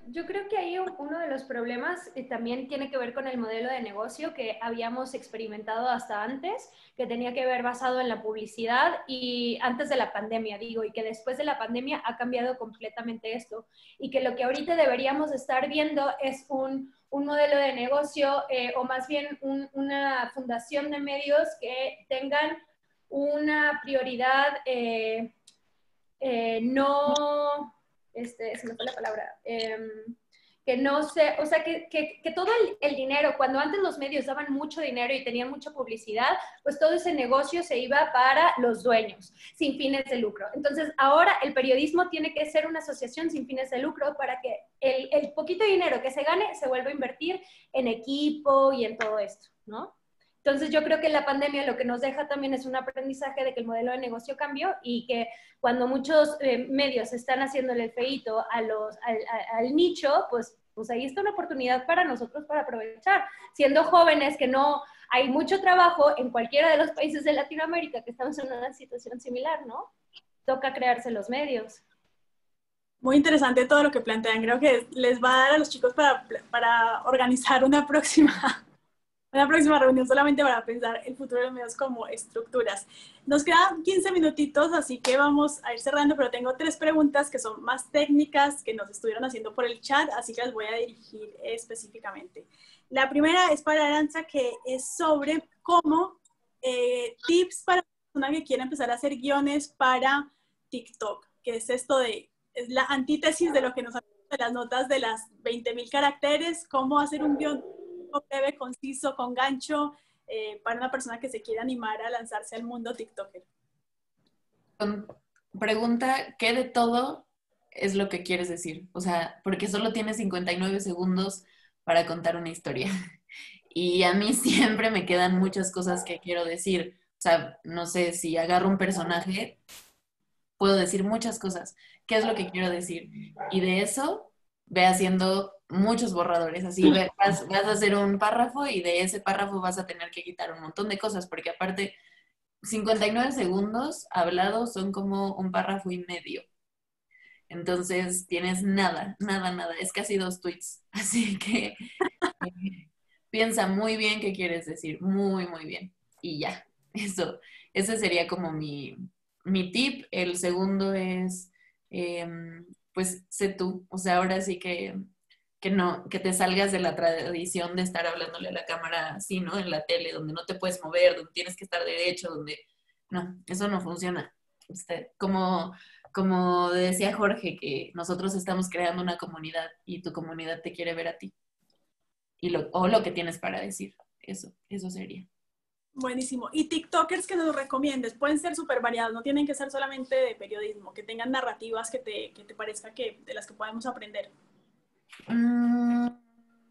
Yo creo que ahí uno de los problemas también tiene que ver con el modelo de negocio que habíamos experimentado hasta antes, que tenía que ver basado en la publicidad y antes de la pandemia, digo, y que después de la pandemia ha cambiado completamente esto. Y que lo que ahorita deberíamos estar viendo es un modelo de negocio o más bien una fundación de medios que tengan una prioridad se me fue la palabra, que no sé, o sea, que todo el dinero, cuando antes los medios daban mucho dinero y tenían mucha publicidad, pues todo ese negocio se iba para los dueños, sin fines de lucro. Entonces, ahora el periodismo tiene que ser una asociación sin fines de lucro para que el poquito dinero que se gane se vuelva a invertir en equipo y en todo esto, ¿no? Entonces yo creo que la pandemia lo que nos deja también es un aprendizaje de que el modelo de negocio cambió y que cuando muchos medios están haciéndole el feíto al nicho, pues ahí está una oportunidad para nosotros para aprovechar. Siendo jóvenes que no hay mucho trabajo en cualquiera de los países de Latinoamérica que estamos en una situación similar, ¿no? Toca crearse los medios. Muy interesante todo lo que plantean. Creo que les va a dar a los chicos para organizar una próxima reunión solamente para pensar el futuro de los medios como estructuras. Nos quedan 15 minutitos, así que vamos a ir cerrando, pero tengo 3 preguntas que son más técnicas, que nos estuvieron haciendo por el chat, así que las voy a dirigir específicamente. La primera es para Aranza, que es sobre cómo tips para una persona que quiere empezar a hacer guiones para TikTok, que es esto de, es la antítesis de lo que nos han de las notas de las 20.000 caracteres, cómo hacer un guión breve, conciso, con gancho, para una persona que se quiere animar a lanzarse al mundo TikToker. Pregunta, ¿qué de todo es lo que quieres decir? O sea, porque solo tienes 59 segundos para contar una historia. Y a mí siempre me quedan muchas cosas que quiero decir. O sea, no sé, si agarro un personaje, puedo decir muchas cosas. ¿Qué es lo que quiero decir? Y de eso, ve haciendo muchos borradores. Así vas a hacer un párrafo y de ese párrafo vas a tener que quitar un montón de cosas, porque aparte, 59 segundos hablados son como un párrafo y medio. Entonces tienes nada. Es casi 2 tweets. Así que piensa muy bien qué quieres decir. Muy, muy bien. Y ya. Ese sería como mi tip. El segundo es, pues, sé tú. O sea, ahora sí que te salgas de la tradición de estar hablándole a la cámara así, ¿no? En la tele, donde no te puedes mover, donde tienes que estar derecho, donde... No, eso no funciona. Como decía Jorge, que nosotros estamos creando una comunidad y tu comunidad te quiere ver a ti. O lo que tienes para decir. Eso sería. Buenísimo. ¿Y TikTokers que nos recomiendes? Pueden ser súper variados, no tienen que ser solamente de periodismo, que tengan narrativas que te parezca que de las que podemos aprender.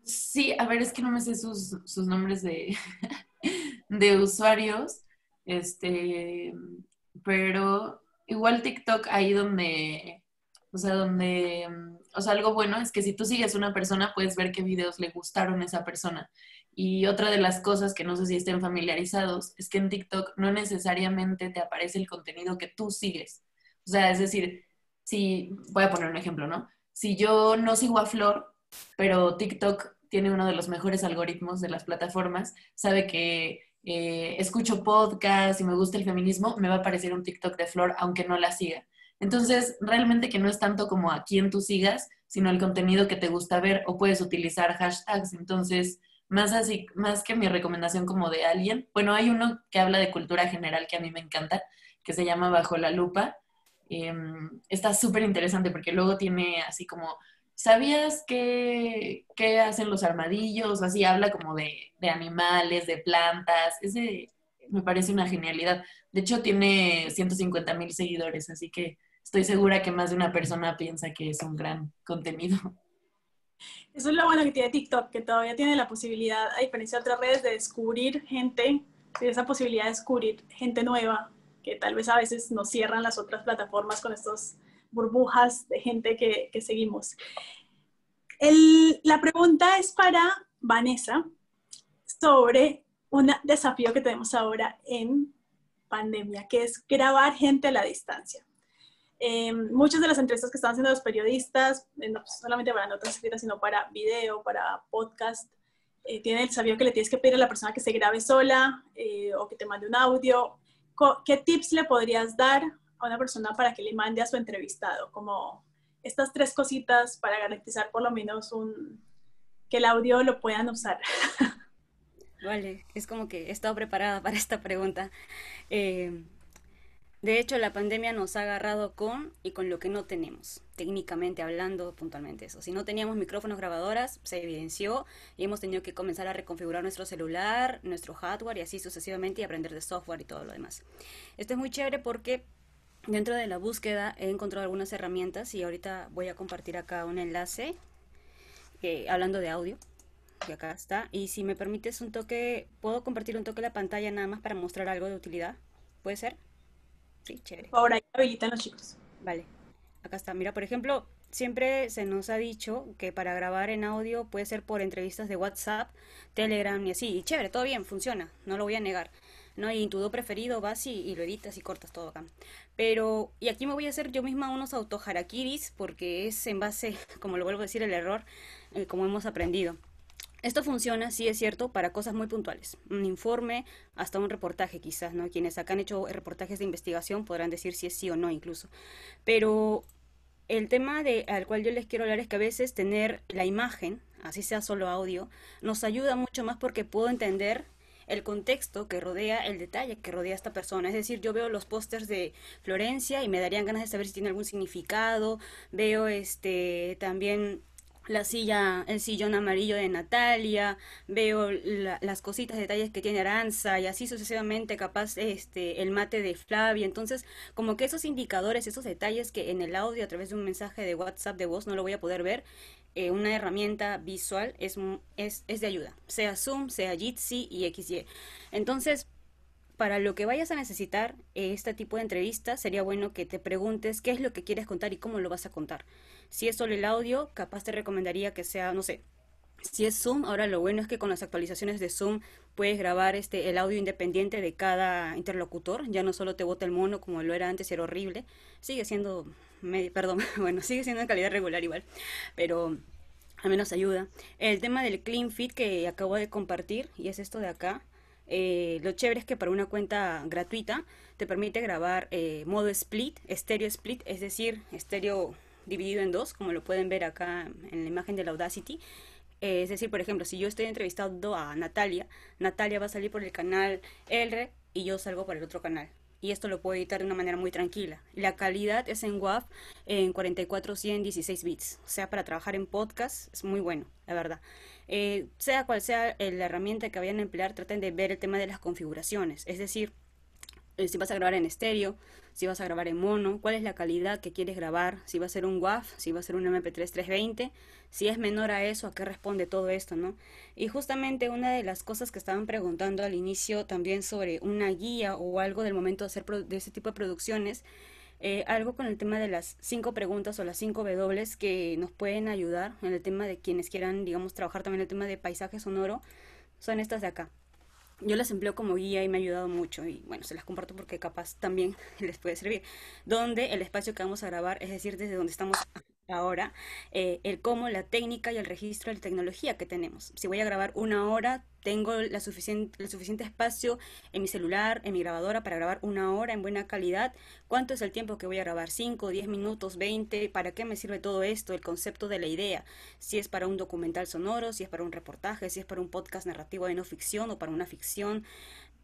Sí, a ver, es que no me sé sus nombres de usuarios, pero igual TikTok ahí o sea, algo bueno es que si tú sigues a una persona, puedes ver qué videos le gustaron a esa persona. Y otra de las cosas que no sé si estén familiarizados es que en TikTok no necesariamente te aparece el contenido que tú sigues. O sea, es decir, voy a poner un ejemplo, ¿no? Si yo no sigo a Flor, pero TikTok tiene uno de los mejores algoritmos de las plataformas, sabe que escucho podcast y me gusta el feminismo, me va a aparecer un TikTok de Flor aunque no la siga. Entonces, realmente que no es tanto como a quién tú sigas, sino el contenido que te gusta ver, o puedes utilizar hashtags. Entonces, más que mi recomendación como de alguien, bueno, hay uno que habla de cultura general que a mí me encanta, que se llama Bajo la Lupa. Está súper interesante porque luego tiene así como, ¿sabías qué hacen los armadillos? Así habla como de animales, de plantas. Me parece una genialidad. De hecho, tiene 150,000 seguidores, así que estoy segura que más de una persona piensa que es un gran contenido. Eso es lo bueno que tiene TikTok, que todavía tiene la posibilidad, a diferencia de otras redes, de descubrir gente, de esa posibilidad de descubrir gente nueva, que tal vez a veces nos cierran las otras plataformas con estas burbujas de gente que seguimos. La pregunta es para Vanessa sobre un desafío que tenemos ahora en pandemia, que es grabar gente a la distancia. Muchas de las entrevistas que están haciendo los periodistas, no solamente para notas escritas, sino para video, para podcast, tienen el desafío que le tienes que pedir a la persona que se grabe sola o que te mande un audio. ¿Qué tips le podrías dar a una persona para que le mande a su entrevistado? Como estas 3 cositas para garantizar por lo menos que el audio lo puedan usar. Vale, es como que he estado preparada para esta pregunta. De hecho, la pandemia nos ha agarrado con lo que no tenemos, técnicamente hablando, puntualmente eso. Si no teníamos micrófonos, grabadoras, se evidenció y hemos tenido que comenzar a reconfigurar nuestro celular, nuestro hardware y así sucesivamente y aprender de software y todo lo demás. Esto es muy chévere porque dentro de la búsqueda he encontrado algunas herramientas y ahorita voy a compartir acá un enlace hablando de audio, que acá está. Y si me permites un toque, ¿puedo compartir un toque la pantalla nada más para mostrar algo de utilidad? ¿Puede ser? Sí, chévere. Ahora ya habilitan los chicos. Vale, acá está. Mira, por ejemplo, siempre se nos ha dicho que para grabar en audio puede ser por entrevistas de WhatsApp, Telegram y así. Y chévere, todo bien, funciona, no lo voy a negar. ¿No? Y en tu do preferido vas y lo editas y cortas todo acá. Pero, y aquí me voy a hacer yo misma unos autoharakiris porque es en base, como lo vuelvo a decir, el error, como hemos aprendido. Esto funciona, sí es cierto, para cosas muy puntuales. Un informe, hasta un reportaje quizás, ¿no? Quienes acá han hecho reportajes de investigación podrán decir si es sí o no incluso. Pero el tema al cual yo les quiero hablar es que a veces tener la imagen así sea solo audio, nos ayuda mucho más porque puedo entender el contexto que rodea, el detalle que rodea a esta persona. Es decir, yo veo los pósters de Florencia y me darían ganas de saber si tiene algún significado. Veo también la silla, el sillón amarillo de Natalia, veo las cositas, detalles que tiene Aranza y así sucesivamente, capaz el mate de Flavia. Entonces, como que esos indicadores, esos detalles que en el audio a través de un mensaje de WhatsApp de voz no lo voy a poder ver, una herramienta visual es de ayuda, sea Zoom, sea Jitsi y XY. Entonces, para lo que vayas a necesitar este tipo de entrevistas, sería bueno que te preguntes qué es lo que quieres contar y cómo lo vas a contar. Si es solo el audio, capaz te recomendaría que sea, no sé, si es Zoom, ahora lo bueno es que con las actualizaciones de Zoom puedes grabar el audio independiente de cada interlocutor, ya no solo te bota el mono como lo era antes, era horrible, sigue siendo, bueno, sigue siendo en calidad regular igual, pero al menos ayuda. El tema del Clean Feed que acabo de compartir, y es esto de acá, lo chévere es que para una cuenta gratuita te permite grabar modo split, estéreo split, es decir, estéreo dividido en dos, como lo pueden ver acá en la imagen de la Audacity. Es decir, por ejemplo, si yo estoy entrevistando a Natalia, Natalia va a salir por el canal R y yo salgo por el otro canal. Y esto lo puedo editar de una manera muy tranquila. La calidad es en WAV en 44:100 16 bits. O sea, para trabajar en podcast es muy bueno, la verdad. Sea cual sea la herramienta que vayan a emplear, traten de ver el tema de las configuraciones. Es decir, si vas a grabar en estéreo, si vas a grabar en mono, cuál es la calidad que quieres grabar, si va a ser un WAV, si va a ser un MP3 320, si es menor a eso, a qué responde todo esto, ¿no? Y justamente una de las cosas que estaban preguntando al inicio también sobre una guía o algo del momento de hacer de ese tipo de producciones, algo con el tema de las 5 preguntas o las 5 W que nos pueden ayudar en el tema de quienes quieran, digamos, trabajar también el tema de paisaje sonoro, son estas de acá. Yo las empleo como guía y me ha ayudado mucho y bueno, se las comparto porque capaz también les puede servir. Donde el espacio que vamos a grabar, es decir, desde donde estamos ahora, el cómo, la técnica y el registro de la tecnología que tenemos. Si voy a grabar 1 hora, tengo el suficiente espacio en mi celular, en mi grabadora para grabar 1 hora en buena calidad. ¿Cuánto es el tiempo que voy a grabar? 5, 10 minutos, 20. ¿Para qué me sirve todo esto? El concepto de la idea. Si es para un documental sonoro, si es para un reportaje, si es para un podcast narrativo de no ficción o para una ficción.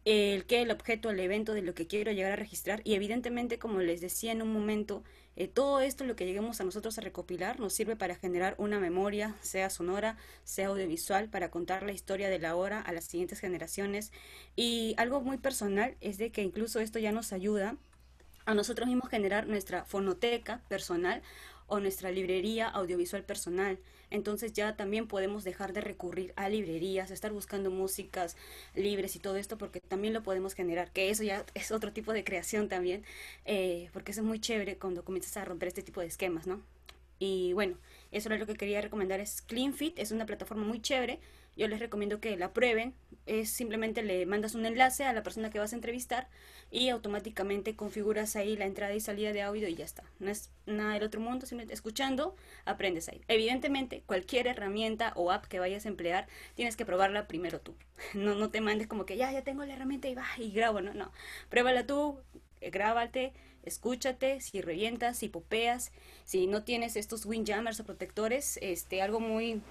El objeto, el evento de lo que quiero llegar a registrar. Y evidentemente, como les decía en un momento, todo esto, lo que lleguemos a nosotros a recopilar, nos sirve para generar una memoria, sea sonora, sea audiovisual, para contar la historia de la hora a las siguientes generaciones. Y algo muy personal es de que incluso esto ya nos ayuda a nosotros mismos generar nuestra fonoteca personal o nuestra librería audiovisual personal. Entonces ya también podemos dejar de recurrir a librerías, estar buscando músicas libres y todo esto, porque también lo podemos generar, que eso ya es otro tipo de creación también, porque eso es muy chévere cuando comienzas a romper este tipo de esquemas, ¿no? Y bueno, eso era lo que quería recomendar, es CleanFit, es una plataforma muy chévere, yo les recomiendo que la prueben, es simplemente le mandas un enlace a la persona que vas a entrevistar y automáticamente configuras ahí la entrada y salida de audio y ya está, no es nada del otro mundo, simplemente escuchando, aprendes ahí. Evidentemente, cualquier herramienta o app que vayas a emplear, tienes que probarla primero tú, no te mandes como que ya tengo la herramienta y va y grabo, no, pruébala tú, grábate, escúchate, si revientas, si popeas, si no tienes estos windjammers o protectores, algo muy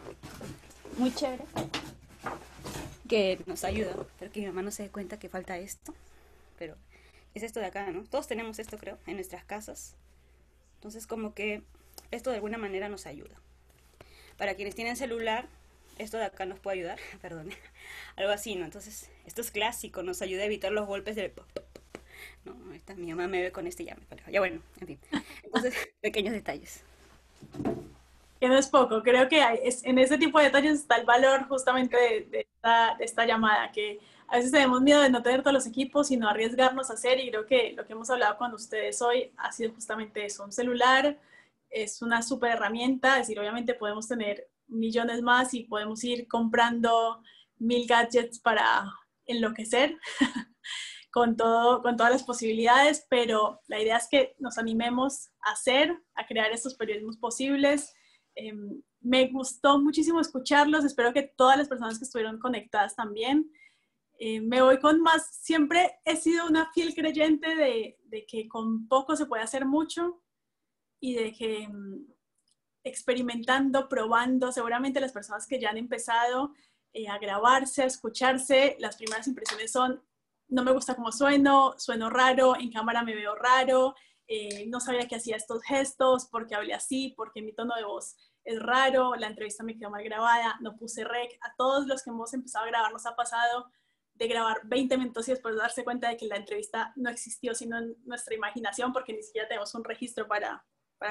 chévere que nos ayuda, pero que mi mamá no se dé cuenta que falta esto, pero es esto de acá, ¿no? Todos tenemos esto, creo, en nuestras casas, entonces como que esto de alguna manera nos ayuda. Para quienes tienen celular, esto de acá nos puede ayudar, perdón, algo así, ¿no? Entonces, esto es clásico, nos ayuda a evitar los golpes del no, mi mamá me ve con este y ya me pareja. Ya bueno, en fin. Entonces, pequeños detalles. Que no es poco, creo que en ese tipo de detalles está el valor justamente de esta llamada, que a veces tenemos miedo de no tener todos los equipos y no arriesgarnos a hacer, y creo que lo que hemos hablado con ustedes hoy ha sido justamente eso. Un celular es una súper herramienta, es decir, obviamente podemos tener millones más y podemos ir comprando 1000 gadgets para enloquecer con todas las posibilidades, pero la idea es que nos animemos a hacer, a crear estos periodismos posibles. Me gustó muchísimo escucharlos, espero que todas las personas que estuvieron conectadas también. Me voy con más, siempre he sido una fiel creyente de que con poco se puede hacer mucho y de que experimentando, probando. Seguramente las personas que ya han empezado a grabarse, a escucharse, las primeras impresiones son, no me gusta cómo sueno raro, en cámara me veo raro, no sabía que hacía estos gestos, porque hablé así, porque mi tono de voz es raro, la entrevista me quedó mal grabada, no puse rec. A todos los que hemos empezado a grabar nos ha pasado de grabar 20 minutos y después darse cuenta de que la entrevista no existió, sino en nuestra imaginación, porque ni siquiera tenemos un registro para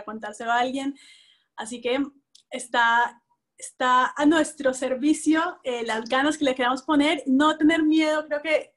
contárselo a alguien. Así que está a nuestro servicio las ganas que le queramos poner, no tener miedo. Creo que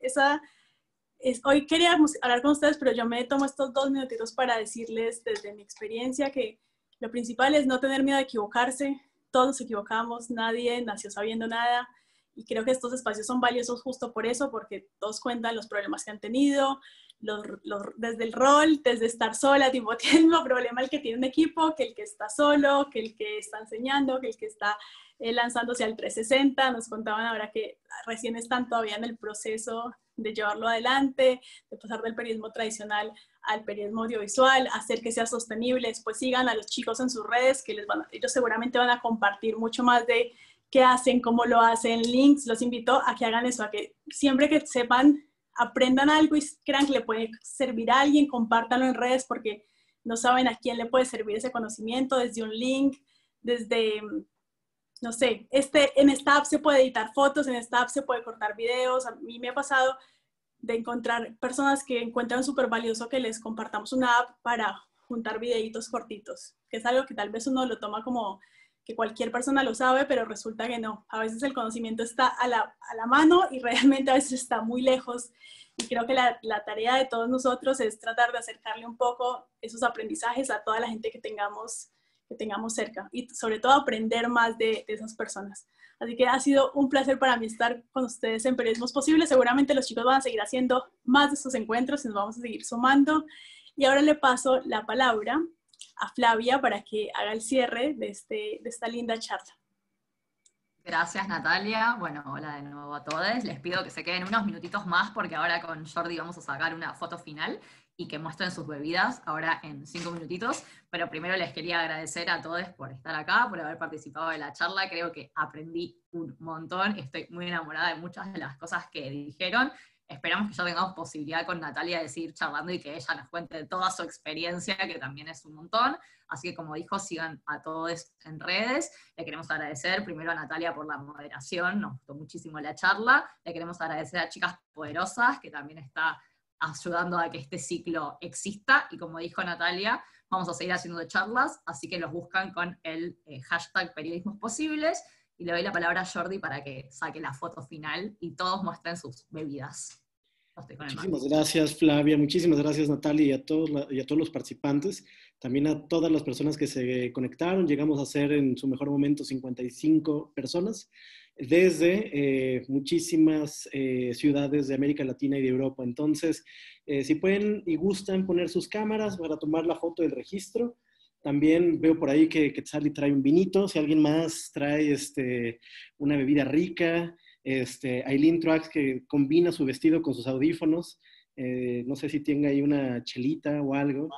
hoy quería hablar con ustedes, pero yo me tomo estos 2 minutitos para decirles desde mi experiencia que lo principal es no tener miedo de equivocarse. Todos nos equivocamos, nadie nació sabiendo nada, y creo que estos espacios son valiosos justo por eso, porque todos cuentan los problemas que han tenido, desde el rol, desde estar sola, tipo, tiene el mismo problema el que tiene un equipo, que el que está solo, que el que está enseñando, que el que está lanzándose al 360. Nos contaban ahora que recién están todavía en el proceso de llevarlo adelante, de pasar del periodismo tradicional al periodismo audiovisual, hacer que sea sostenible. Después sigan a los chicos en sus redes, que ellos seguramente van a compartir mucho más de qué hacen, cómo lo hacen, links. Los invito a que hagan eso, a que siempre que sepan, aprendan algo y crean que le puede servir a alguien, compártanlo en redes, porque no saben a quién le puede servir ese conocimiento, desde un link, desde, no sé, en esta app se puede editar fotos, en esta app se puede cortar videos. A mí me ha pasado de encontrar personas que encuentran súper valioso que les compartamos una app para juntar videitos cortitos, que es algo que tal vez uno lo toma como que cualquier persona lo sabe, pero resulta que no. A veces el conocimiento está a la mano y realmente a veces está muy lejos. Y creo que la tarea de todos nosotros es tratar de acercarle un poco esos aprendizajes a toda la gente que tengamos cerca, y sobre todo aprender más de esas personas. Así que ha sido un placer para mí estar con ustedes en Periodismos Posibles. Seguramente los chicos van a seguir haciendo más de estos encuentros y nos vamos a seguir sumando. Y ahora le paso la palabra a Flavia para que haga el cierre de esta linda charla. Gracias, Natalia. Bueno, hola de nuevo a todos. Les pido que se queden unos minutitos más, porque ahora con Jordi vamos a sacar una foto final y que muestren sus bebidas ahora en 5 minutitos. Pero primero les quería agradecer a todos por estar acá, por haber participado de la charla. Creo que aprendí un montón. Estoy muy enamorada de muchas de las cosas que dijeron. Esperamos que ya tengamos posibilidad con Natalia de seguir charlando y que ella nos cuente toda su experiencia, que también es un montón. Así que, como dijo, sigan a todos en redes. Le queremos agradecer primero a Natalia por la moderación, nos gustó muchísimo la charla. Le queremos agradecer a Chicas Poderosas, que también está ayudando a que este ciclo exista. Y como dijo Natalia, vamos a seguir haciendo charlas, así que los buscan con el hashtag Periodismos Posibles. Y le doy la palabra a Jordi para que saque la foto final y todos muestren sus bebidas. Muchísimas gracias, Flavia. Muchísimas gracias, Natalia, y a todos los participantes. También a todas las personas que se conectaron. Llegamos a ser en su mejor momento 55 personas desde muchísimas ciudades de América Latina y de Europa. Entonces, si pueden y gustan poner sus cámaras para tomar la foto del registro. También veo por ahí que Quetzali trae un vinito. Si alguien más trae una bebida rica. Aileen Truax, que combina su vestido con sus audífonos. No sé si tenga ahí una chelita o algo.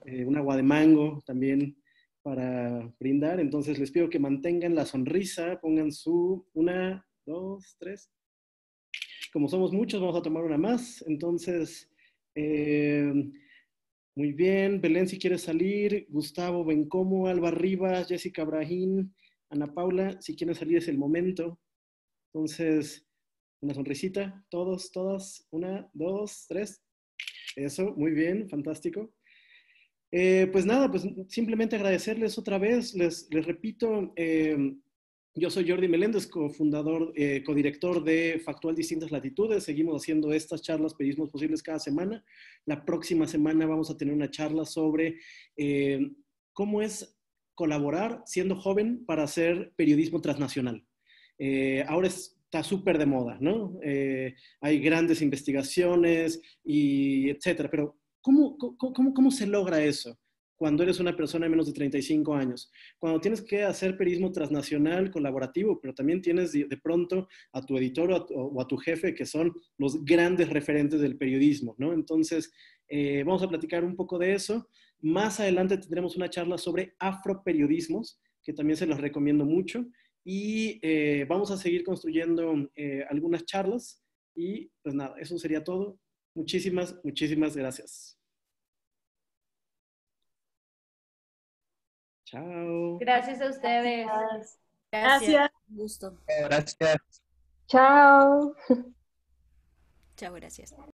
Un agua de mango también para brindar. Entonces les pido que mantengan la sonrisa. Pongan 1, 2, 3. Como somos muchos, vamos a tomar una más. Entonces... muy bien, Belén, si quieres salir, Gustavo Bencomo, Alba Rivas, Jessica Brahim, Ana Paula, si quieren salir es el momento. Entonces, una sonrisita, todos, todas, 1, 2, 3. Eso, muy bien, fantástico. Pues nada, pues simplemente agradecerles otra vez, les repito, yo soy Jordi Meléndez, cofundador, codirector de Factual Distintas Latitudes. Seguimos haciendo estas charlas Periodismos Posibles cada semana. La próxima semana vamos a tener una charla sobre cómo es colaborar siendo joven para hacer periodismo transnacional. Ahora está súper de moda, ¿no? Hay grandes investigaciones y etcétera, pero ¿cómo se logra eso? Cuando eres una persona de menos de 35 años, cuando tienes que hacer periodismo transnacional, colaborativo, pero también tienes de pronto a tu editor o a tu jefe, que son los grandes referentes del periodismo, ¿no? Entonces, vamos a platicar un poco de eso. Más adelante tendremos una charla sobre afroperiodismos, que también se los recomiendo mucho. Y vamos a seguir construyendo algunas charlas. Y pues nada, eso sería todo. Muchísimas, muchísimas gracias. Chao. Gracias a ustedes. Gracias. Un gusto. Gracias. Chao. Chao, gracias.